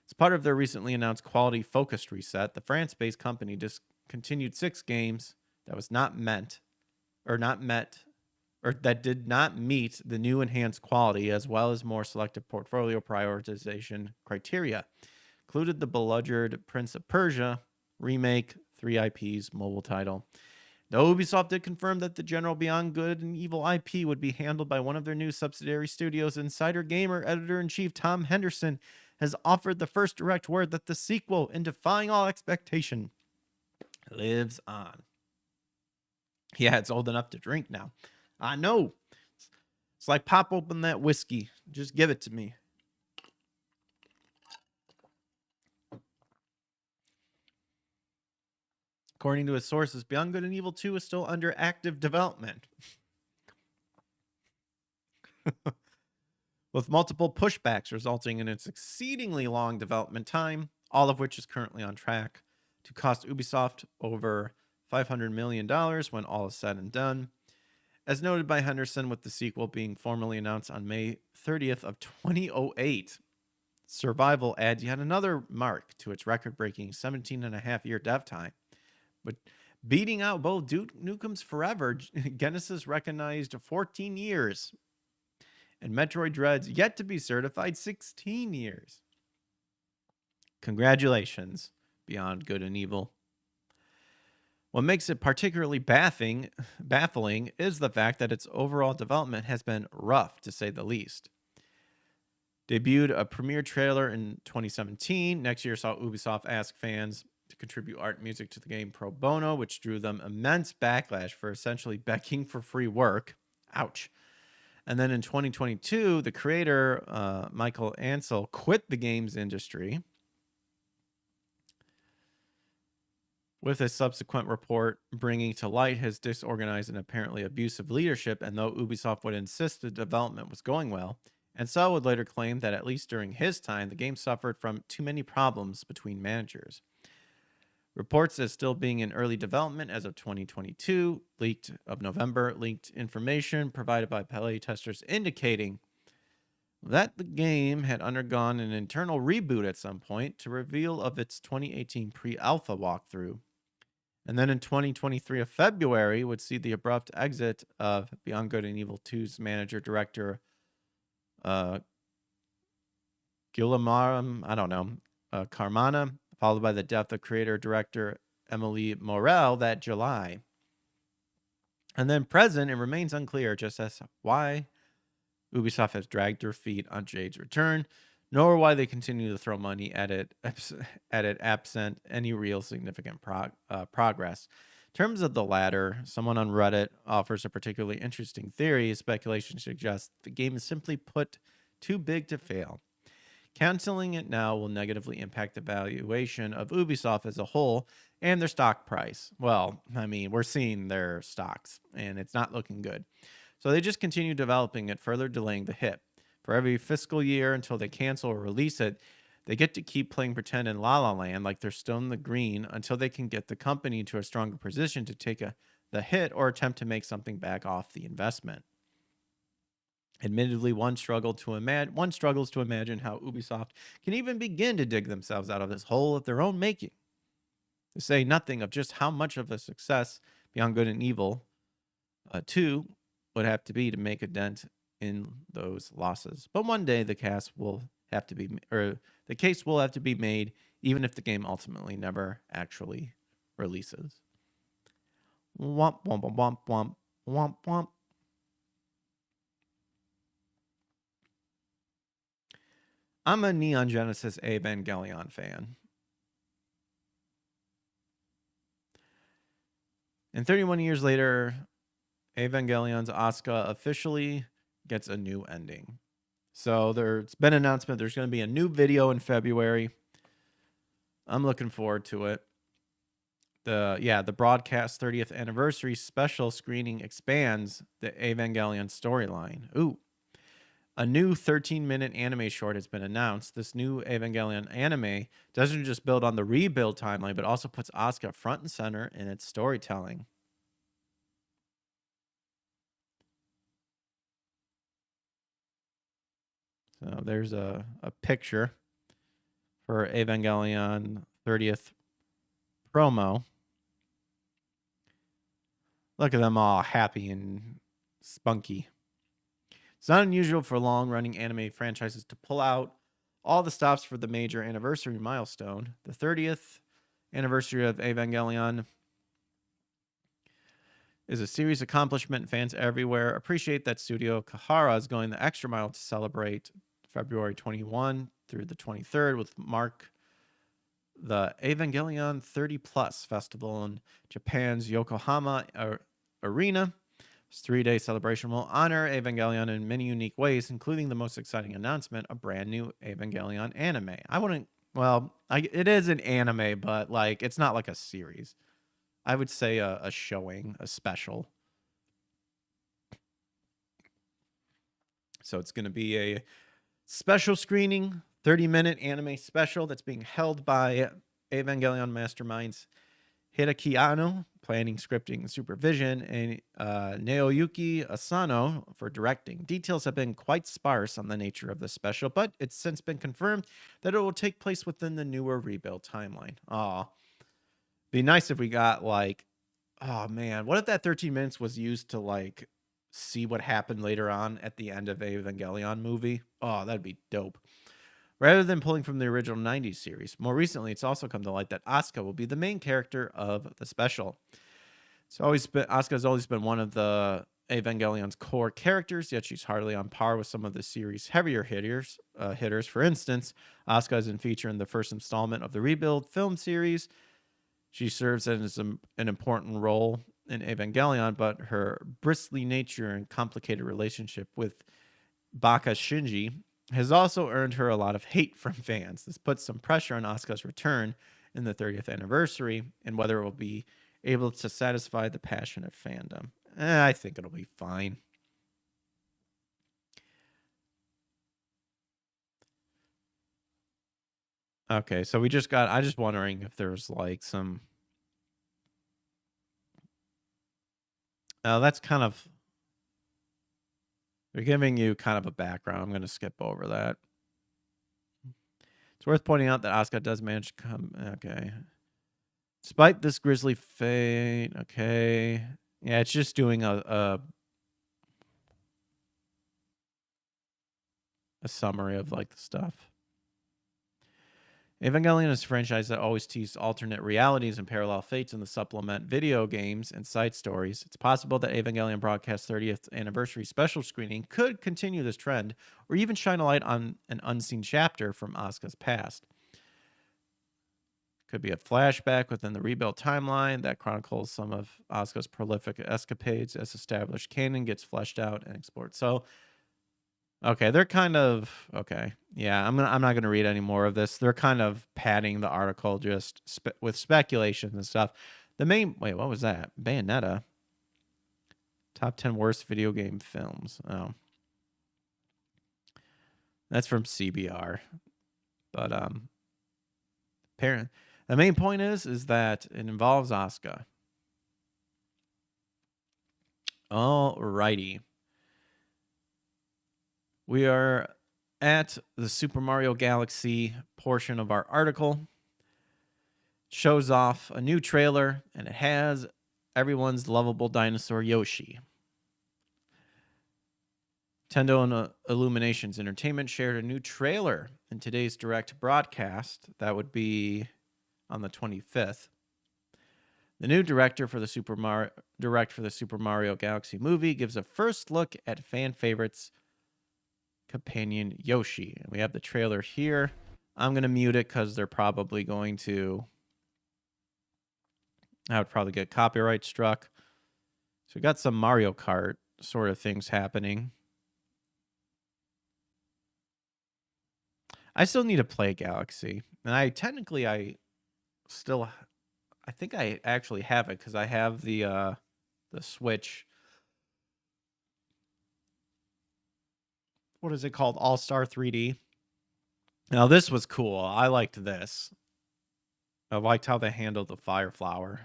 As part of their recently announced quality-focused reset, the France-based company discontinued 6 games that did not meet the new enhanced quality, as well as more selective portfolio prioritization criteria. Included the beloved Prince of Persia remake, 3 IPs, mobile title. Though Ubisoft did confirm that the general Beyond Good and Evil IP would be handled by one of their new subsidiary studios, Insider Gamer editor-in-chief Tom Henderson has offered the first direct word that the sequel, in defying all expectation, lives on. Yeah, it's old enough to drink now. I know. It's like pop open that whiskey. Just give it to me. According to his sources, Beyond Good and Evil 2 is still under active development, with multiple pushbacks resulting in its exceedingly long development time, all of which is currently on track to cost Ubisoft over $500 million when all is said and done. As noted by Henderson, with the sequel being formally announced on May 30th of 2008, Survival adds yet another mark to its record-breaking 17.5-year dev time. But beating out both Duke Nukem's Forever, Genesis recognized 14 years, and Metroid Dread's yet to be certified 16 years. Congratulations, Beyond Good and Evil. What makes it particularly baffling is the fact that its overall development has been rough, to say the least. Debuted a premiere trailer in 2017. Next year saw Ubisoft ask fans to contribute art and music to the game pro bono, which drew them immense backlash for essentially begging for free work. Ouch. And then in 2022, the creator, Michael Ansel, quit the games industry, with a subsequent report bringing to light his disorganized and apparently abusive leadership. And though Ubisoft would insist the development was going well, Ansel would later claim that at least during his time, the game suffered from too many problems between managers. Reports as still being in early development as of 2022, leaked of November, leaked information provided by play testers indicating that the game had undergone an internal reboot at some point to reveal of its 2018 pre-alpha walkthrough. And then in 2023 of February would see the abrupt exit of Beyond Good and Evil 2's manager-director, Guillermo, Carmona, followed by the death of creator-director Emily Morel that July. And then present, it remains unclear just as why Ubisoft has dragged their feet on Jade's return, nor why they continue to throw money at it absent any real significant progress. In terms of the latter, someone on Reddit offers a particularly interesting theory. Speculation suggests the game is simply put too big to fail. Canceling it now will negatively impact the valuation of Ubisoft as a whole and their stock price. Well, I mean, we're seeing their stocks, and it's not looking good. So they just continue developing it, further delaying the hit. For every fiscal year until they cancel or release it, they get to keep playing pretend in La La Land like they're still in the green until they can get the company to a stronger position to take the hit or attempt to make something back off the investment. Admittedly, one struggles to imagine how Ubisoft can even begin to dig themselves out of this hole of their own making. To say nothing of just how much of a success Beyond Good and Evil 2 would have to be to make a dent in those losses. But one day the case will have to be made, even if the game ultimately never actually releases. Womp womp womp womp womp womp. I'm a Neon Genesis Evangelion fan. And 31 years later, Evangelion's Asuka officially gets a new ending. So there's been an announcement there's going to be a new video in February. I'm looking forward to it. The broadcast 30th anniversary special screening expands the Evangelion storyline. Ooh. A new 13-minute anime short has been announced. This new Evangelion anime doesn't just build on the rebuild timeline, but also puts Asuka front and center in its storytelling. So there's a picture for Evangelion 30th promo. Look at them all happy and spunky. It's not unusual for long-running anime franchises to pull out all the stops for the major anniversary milestone. The 30th anniversary of Evangelion is a serious accomplishment. Fans everywhere appreciate that Studio Kahara is going the extra mile to celebrate February 21 through the 23rd with the Evangelion 30 Plus Festival in Japan's Yokohama Arena. This 3-day celebration will honor Evangelion in many unique ways, including the most exciting announcement, a brand new Evangelion anime. It is an anime, but it's not like a series. I would say a showing, a special. So it's going to be a special screening, 30-minute anime special that's being held by Evangelion Masterminds Hideaki Anno, planning, scripting, and supervision, and Naoyuki Asano for directing. Details have been quite sparse on the nature of the special, but it's since been confirmed that it will take place within the newer rebuild timeline. Aw. Be nice if we got like, oh man, what if that 13 minutes was used to like see what happened later on at the end of a Evangelion movie? Oh, that'd be dope. Rather than pulling from the original 90s series. More recently, it's also come to light that Asuka will be the main character of the special. Asuka's always been one of the Evangelion's core characters, yet she's hardly on par with some of the series' heavier hitters. For instance, Asuka isn't featured in the first installment of the Rebuild film series. She serves as an important role in Evangelion, but her bristly nature and complicated relationship with Baka Shinji has also earned her a lot of hate from fans. This puts some pressure on Asuka's return in the 30th anniversary and whether it will be able to satisfy the passionate fandom. I think it'll be fine. Okay, so I just wondering if there's like some... that's kind of... They're giving you kind of a background. I'm going to skip over that. It's worth pointing out that Asuka does manage to come... Okay. Despite this grisly fate... Okay. Yeah, it's just doing a summary of like the stuff. Evangelion is a franchise that always teases alternate realities and parallel fates in the supplement video games and side stories. It's possible that Evangelion Broadcast 30th Anniversary special screening could continue this trend or even shine a light on an unseen chapter from Asuka's past. Could be a flashback within the rebuild timeline that chronicles some of Asuka's prolific escapades as established canon gets fleshed out and explored. So, okay, they're kind of... Okay, yeah, I'm not going to read any more of this. They're kind of padding the article just with speculations and stuff. Wait, what was that? Bayonetta. Top 10 worst video game films. Oh. That's from CBR. But, apparently... The main point is that it involves Asuka. Alrighty. We are at the Super Mario Galaxy portion of our article. Shows off a new trailer, and it has everyone's lovable dinosaur Yoshi. Nintendo and Illuminations Entertainment shared a new trailer in today's direct broadcast. That would be on the 25th. The new director for the Super Mario Galaxy movie gives a first look at fan favorites companion Yoshi. And we have the trailer here. I'm going to mute it because they're probably going to... I would probably get copyright struck. So we got some Mario Kart sort of things happening. I still need to play Galaxy. And I think I actually have it because I have the Switch. What is it called? All-Star 3D. Now this was cool. I liked this. I liked how they handled the Fire Flower.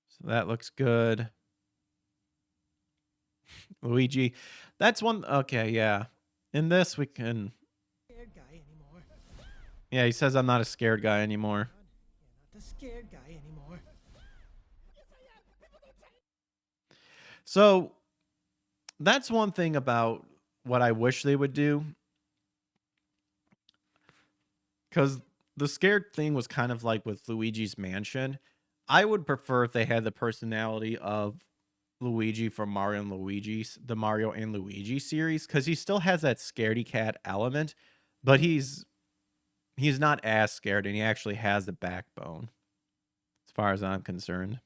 So that looks good. Luigi. That's one. Okay, yeah. In this we can... Yeah, he says I'm not a scared guy anymore. Not the scared guy anymore. So that's one thing about what I wish they would do. Because the scared thing was kind of like with Luigi's Mansion. I would prefer if they had the personality of Luigi from Mario and Luigi series. Because he still has that scaredy cat element. But he's not as scared, and he actually has a backbone, as far as I'm concerned.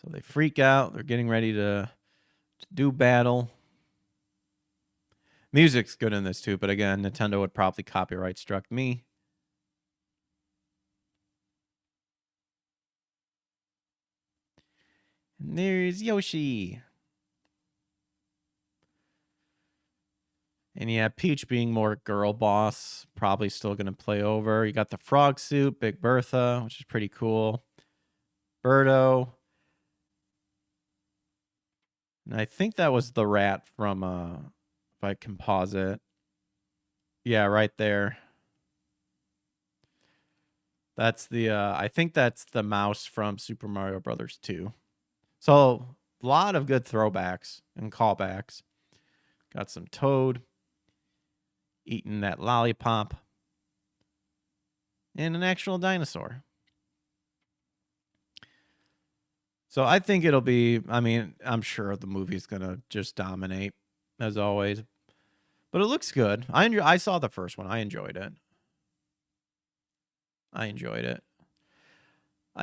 So they freak out. They're getting ready to do battle. Music's good in this too, but again, Nintendo would probably copyright struck me. And there's Yoshi. And yeah, Peach being more girl boss, probably still going to play over. You got the frog suit, Big Bertha, which is pretty cool. Birdo. And I think that was the rat from, if I can pause it. Yeah, right there. That's the, I think that's the mouse from Super Mario Brothers 2. So, a lot of good throwbacks and callbacks. Got some Toad eating that lollipop. And an actual dinosaur. So I think it'll be, I mean, I'm sure the movie's going to just dominate, as always. But it looks good. I saw the first one. I enjoyed it. I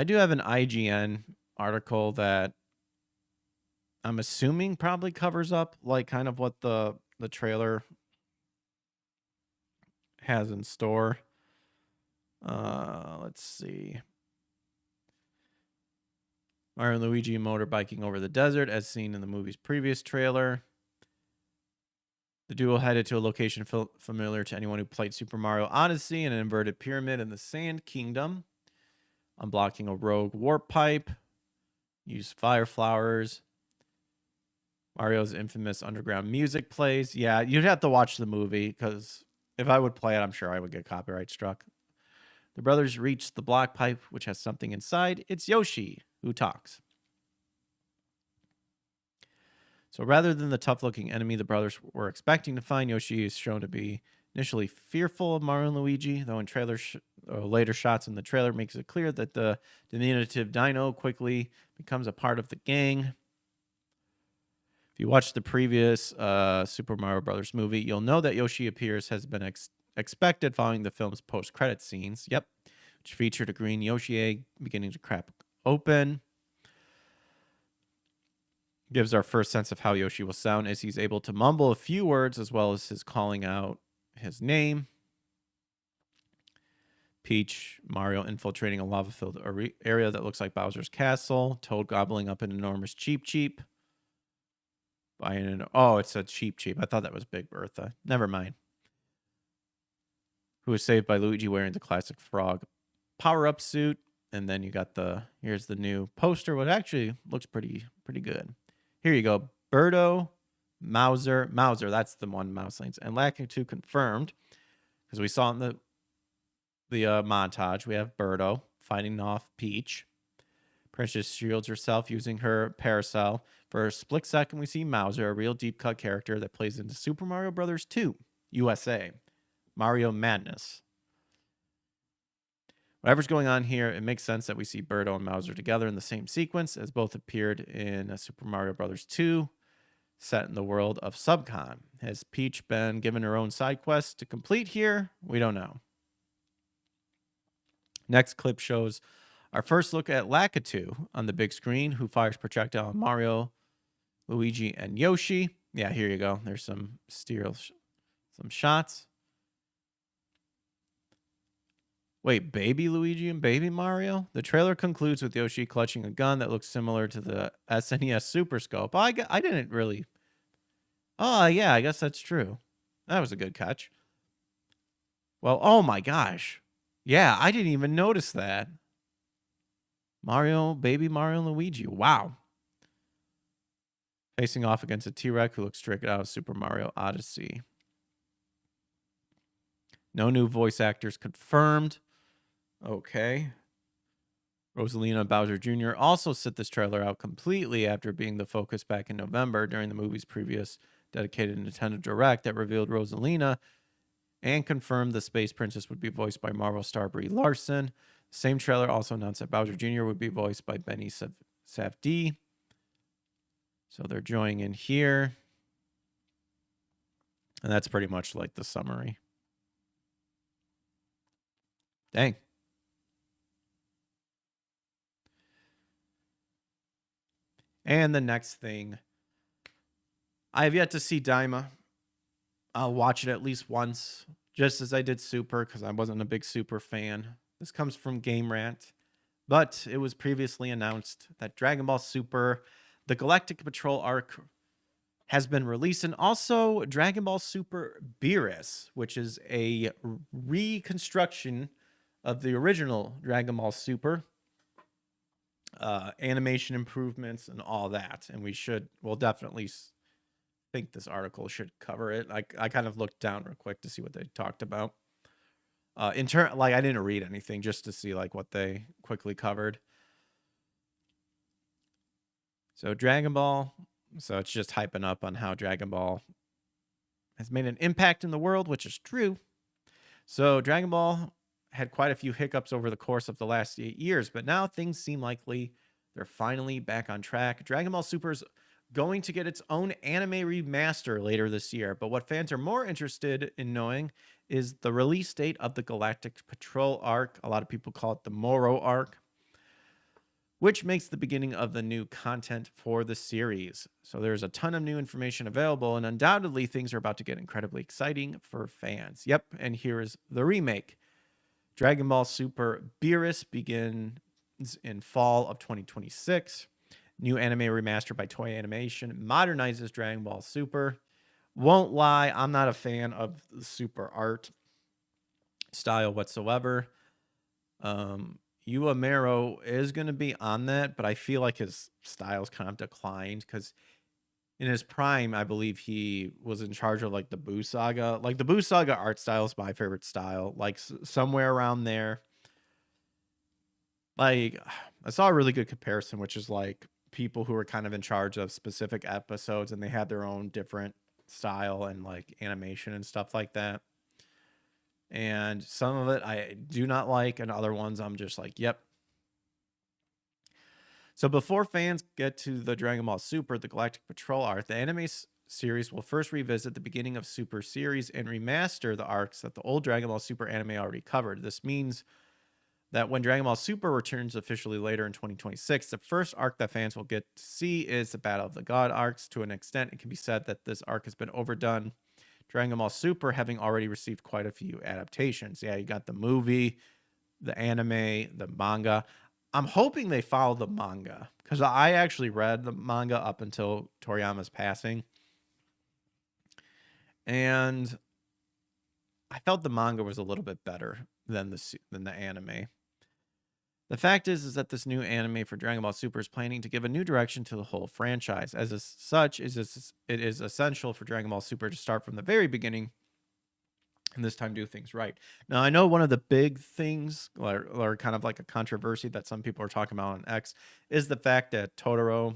do have an IGN article that I'm assuming probably covers up like kind of what the trailer has in store. Let's see. Mario and Luigi motorbiking over the desert as seen in the movie's previous trailer. The duo headed to a location familiar to anyone who played Super Mario Odyssey, an inverted pyramid in the Sand Kingdom. Unblocking a rogue warp pipe. Use fire flowers. Mario's infamous underground music plays. Yeah, you'd have to watch the movie because if I would play it, I'm sure I would get copyright struck. The brothers reach the block pipe, which has something inside. It's Yoshi, who talks. So rather than the tough-looking enemy the brothers were expecting to find, Yoshi is shown to be initially fearful of Mario and Luigi, though in later shots in the trailer makes it clear that the diminutive dino quickly becomes a part of the gang. If you watch the previous Super Mario Brothers movie, you'll know that Yoshi appears has been expected following the film's post-credit scenes. Yep, which featured a green Yoshi egg beginning to crack open. Gives our first sense of how Yoshi will sound as he's able to mumble a few words as well as his calling out his name. Peach, Mario infiltrating a lava-filled area that looks like Bowser's castle. Toad gobbling up an enormous Cheep Cheep. Oh, it said Cheep Cheep. I thought that was Big Bertha. Never mind. Who was saved by Luigi wearing the classic frog power-up suit. And then you got here's the new poster, what actually looks pretty good. Here you go. Birdo, Mauser, that's the one Mouse Lanes. And Lakitu confirmed, because we saw in the montage, we have Birdo fighting off Peach. Princess shields herself using her parasol. For a split second, we see Mauser, a real deep-cut character that plays into Super Mario Bros. 2, USA. Mario Madness. Whatever's going on here, it makes sense that we see Birdo and Mauser together in the same sequence, as both appeared in Super Mario Bros. 2, set in the world of Subcon. Has Peach been given her own side quest to complete here? We don't know. Next clip shows our first look at Lakitu on the big screen, who fires projectile on Mario, Luigi, and Yoshi. Yeah, here you go. There's some some shots. Wait, baby Luigi and baby Mario? The trailer concludes with Yoshi clutching a gun that looks similar to the SNES Super Scope. I didn't really... Oh, yeah, I guess that's true. That was a good catch. Well, oh my gosh. Yeah, I didn't even notice that. Baby Mario and Luigi. Wow. Facing off against a T-Rex who looks straight out of Super Mario Odyssey. No new voice actors confirmed. Okay. Rosalina and Bowser Jr. also sit this trailer out completely after being the focus back in November during the movie's previous dedicated Nintendo Direct that revealed Rosalina and confirmed the Space Princess would be voiced by Marvel star Brie Larson. The same trailer also announced that Bowser Jr. would be voiced by Benny Safdie. So they're joining in here. And that's pretty much like the summary. Dang. And the next thing, I have yet to see Daima. I'll watch it at least once, just as I did Super, because I wasn't a big Super fan. This comes from Game Rant, but it was previously announced that Dragon Ball Super, the Galactic Patrol arc, has been released, and also Dragon Ball Super Beerus, which is a reconstruction of the original Dragon Ball Super. Animation improvements and all that, and we'll definitely think this article should cover it. I kind of looked down real quick to see what they talked about. I didn't read anything, just to see like what they quickly covered. So Dragon Ball, so it's just hyping up on how Dragon Ball has made an impact in the world, which is true. So Dragon Ball had quite a few hiccups over the course of the last 8 years, but now things seem likely they're finally back on track. Dragon Ball Super is going to get its own anime remaster later this year, but what fans are more interested in knowing is the release date of the Galactic Patrol arc. A lot of people call it the Moro arc, which makes the beginning of the new content for the series. So there's a ton of new information available, and undoubtedly things are about to get incredibly exciting for fans. Yep, and here is the remake. Dragon Ball Super Beerus begins in fall of 2026. New anime remaster by Toei Animation modernizes Dragon Ball Super. Won't lie, I'm not a fan of the Super art style whatsoever. Uemaro is going to be on that, but I feel like his style's kind of declined because in his prime, I believe he was in charge of like the Buu Saga. Like the Buu Saga art style is my favorite style, like somewhere around there. Like I saw a really good comparison, which is like people who were kind of in charge of specific episodes and they had their own different style and like animation and stuff like that. And some of it I do not like, and other ones I'm just like, yep. So before fans get to the Dragon Ball Super, the Galactic Patrol arc, the anime series will first revisit the beginning of Super series and remaster the arcs that the old Dragon Ball Super anime already covered. This means that when Dragon Ball Super returns officially later in 2026, the first arc that fans will get to see is the Battle of the God arcs. To an extent, it can be said that this arc has been overdone. Dragon Ball Super having already received quite a few adaptations. Yeah, you got the movie, the anime, the manga. I'm hoping they follow the manga because I actually read the manga up until Toriyama's passing. And I felt the manga was a little bit better than the anime. The fact is that this new anime for Dragon Ball Super is planning to give a new direction to the whole franchise. As such, it is essential for Dragon Ball Super to start from the very beginning and this time do things right. Now, I know one of the big things, or kind of like a controversy that some people are talking about on X, is the fact that Totoro,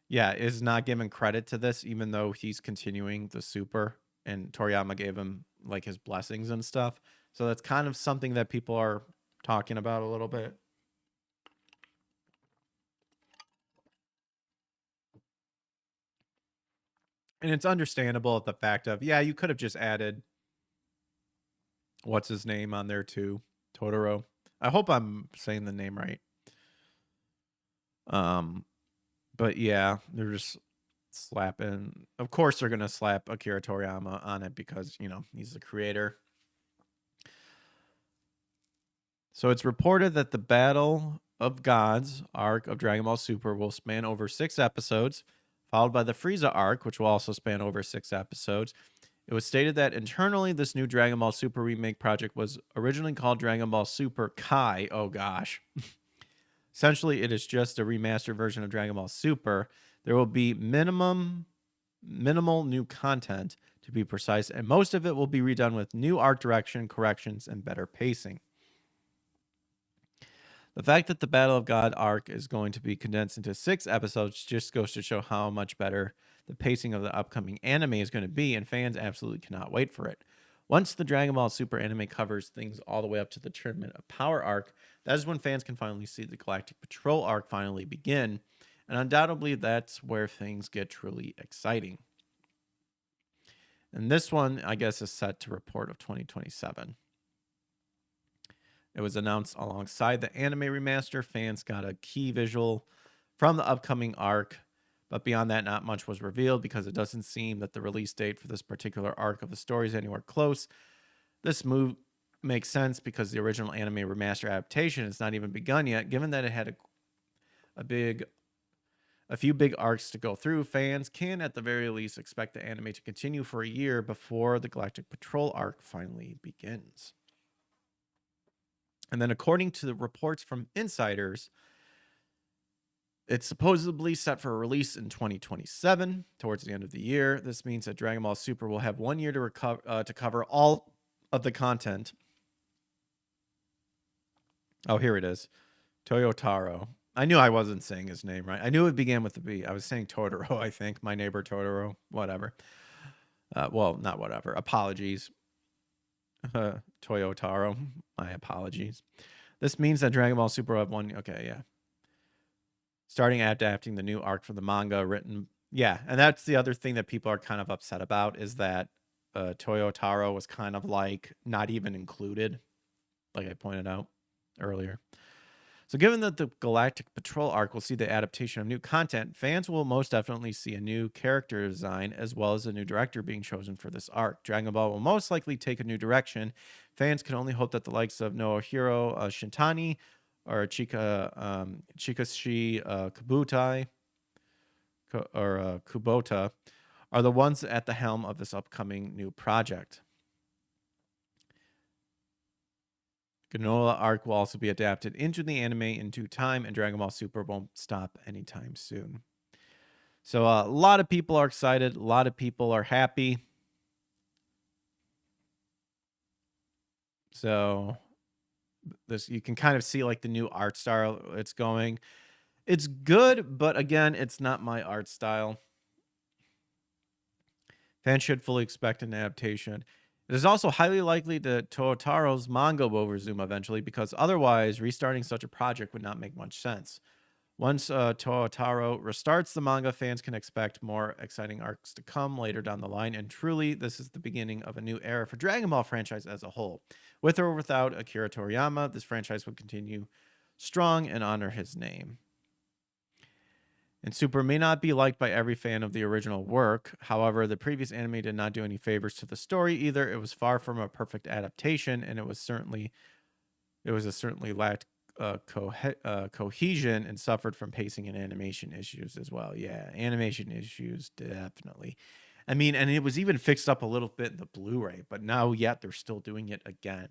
is not given credit to this, even though he's continuing the Super, and Toriyama gave him like his blessings and stuff. So that's kind of something that people are talking about a little bit. And it's understandable at the fact of, you could have just added what's his name on there too, Totoro. I hope I'm saying the name right. But yeah, they're just slapping. Of course, they're gonna slap Akira Toriyama on it because he's the creator. So it's reported that the Battle of Gods arc of Dragon Ball Super will span over 6 episodes, followed by the Frieza arc, which will also span over 6 episodes. It was stated that internally, this new Dragon Ball Super remake project was originally called Dragon Ball Super Kai. Oh gosh. Essentially, it is just a remastered version of Dragon Ball Super. There will be minimal new content, to be precise, and most of it will be redone with new art direction, corrections, and better pacing. The fact that the Battle of God arc is going to be condensed into 6 episodes just goes to show how much better the pacing of the upcoming anime is going to be, and fans absolutely cannot wait for it. Once the Dragon Ball Super anime covers things all the way up to the Tournament of Power arc, that is when fans can finally see the Galactic Patrol arc finally begin, and undoubtedly that's where things get truly exciting. And this one, I guess, is set to report of 2027. It was announced alongside the anime remaster. Fans got a key visual from the upcoming arc, But beyond that, not much was revealed because it doesn't seem that the release date for this particular arc of the story is anywhere close. This move makes sense because the original anime remaster adaptation has not even begun yet. Given that it had a few big arcs to go through, fans can at the very least expect the anime to continue for a year before the Galactic Patrol arc finally begins. And then according to the reports from insiders, it's supposedly set for a release in 2027, towards the end of the year. This means that Dragon Ball Super will have 1 year to cover all of the content. Oh, here it is. Toyotaro. I knew I wasn't saying his name right. I knew it began with a B. I was saying Totoro, I think. My neighbor Totoro. Whatever. Well, not whatever. Apologies. Toyotaro. My apologies. This means that Dragon Ball Super will have 1... Okay, yeah. Starting adapting the new arc from the manga written... Yeah, and that's the other thing that people are kind of upset about, is that Toyotaro was kind of like not even included, like I pointed out earlier. So given that the Galactic Patrol arc will see the adaptation of new content, fans will most definitely see a new character design as well as a new director being chosen for this arc. Dragon Ball will most likely take a new direction. Fans can only hope that the likes of Nohiro Shintani or Chikashi Kubota are the ones at the helm of this upcoming new project. Granola arc will also be adapted into the anime in due time, and Dragon Ball Super won't stop anytime soon. So a lot of people are excited. A lot of people are happy. So this, you can kind of see like the new art style it's going. It's good, but again, it's not my art style. Fans should fully expect an adaptation. It is also highly likely that Toyotaro's manga will resume eventually, because otherwise restarting such a project would not make much sense. Once Toyotaro restarts the manga, fans can expect more exciting arcs to come later down the line, and truly, this is the beginning of a new era for Dragon Ball franchise as a whole. With or without Akira Toriyama, this franchise will continue strong and honor his name. And Super may not be liked by every fan of the original work. However, the previous anime did not do any favors to the story either. It was far from a perfect adaptation, and it certainly lacked cohesion and suffered from pacing and animation issues as well. Yeah, animation issues, definitely. I mean, and it was even fixed up a little bit in the Blu-ray, but now yet they're still doing it again.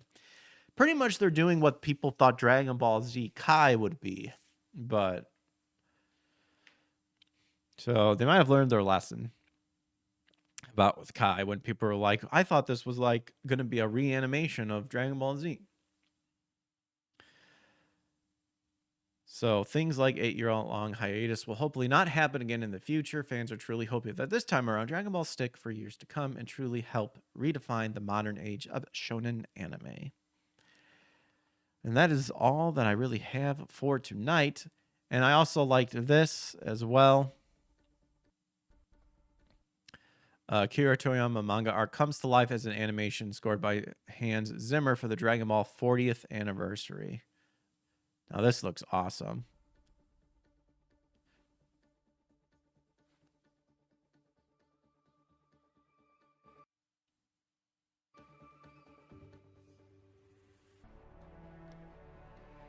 Pretty much they're doing what people thought Dragon Ball Z Kai would be, but... So they might have learned their lesson about with Kai, when people were like, I thought this was like going to be a reanimation of Dragon Ball Z. So things like 8-year-long hiatus will hopefully not happen again in the future. Fans are truly hoping that this time around, Dragon Ball stick for years to come and truly help redefine the modern age of shonen anime. And that is all that I really have for tonight. And I also liked this as well. Akira Toriyama manga arc comes to life as an animation scored by Hans Zimmer for the Dragon Ball 40th anniversary. Now this looks awesome.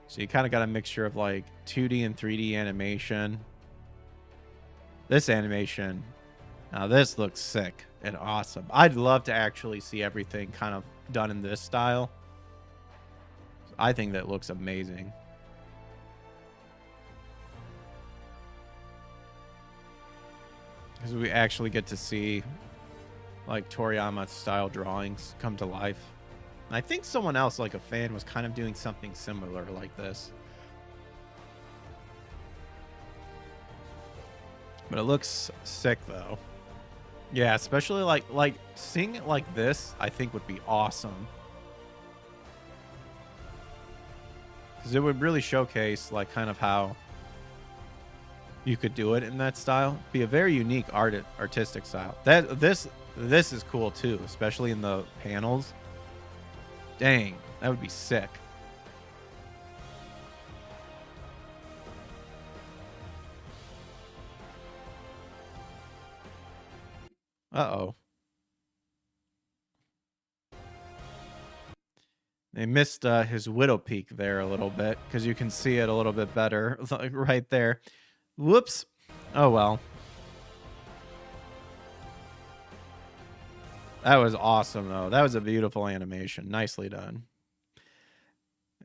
So you kind of got a mixture of like 2D and 3D animation. This animation... Now this looks sick and awesome. I'd love to actually see everything kind of done in this style. I think that looks amazing. Because we actually get to see like Toriyama style drawings come to life. And I think someone else, like a fan, was kind of doing something similar like this. But it looks sick though. Yeah, especially like seeing it like this, I think would be awesome. Because it would really showcase like kind of how you could do it in that style. Be a very unique artistic style. This is cool too, especially in the panels. Dang, that would be sick. Uh-oh. They missed his widow peak there a little bit because you can see it a little bit better like right there. Whoops. Oh, well. That was awesome, though. That was a beautiful animation. Nicely done.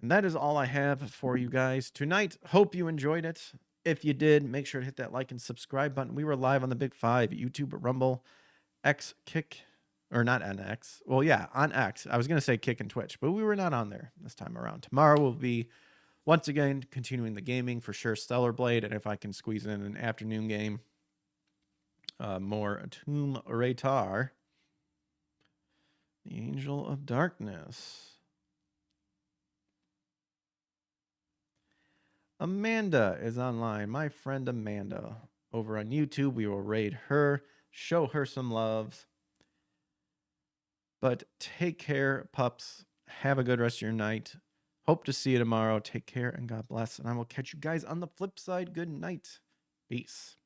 And that is all I have for you guys tonight. Hope you enjoyed it. If you did, make sure to hit that like and subscribe button. We were live on the Big Five, YouTube, Rumble, X, Kick, or not on X. Well, yeah, on X. I was going to say Kick and Twitch, but we were not on there this time around. Tomorrow will be, once again, continuing the gaming for sure. Stellar Blade, and if I can squeeze in an afternoon game, more Tomb Raider, the Angel of Darkness. Amanda is online. My friend Amanda over on YouTube. We will raid her, show her some loves. But take care, pups. Have a good rest of your night. Hope to see you tomorrow. Take care and God bless. And I will catch you guys on the flip side. Good night. Peace.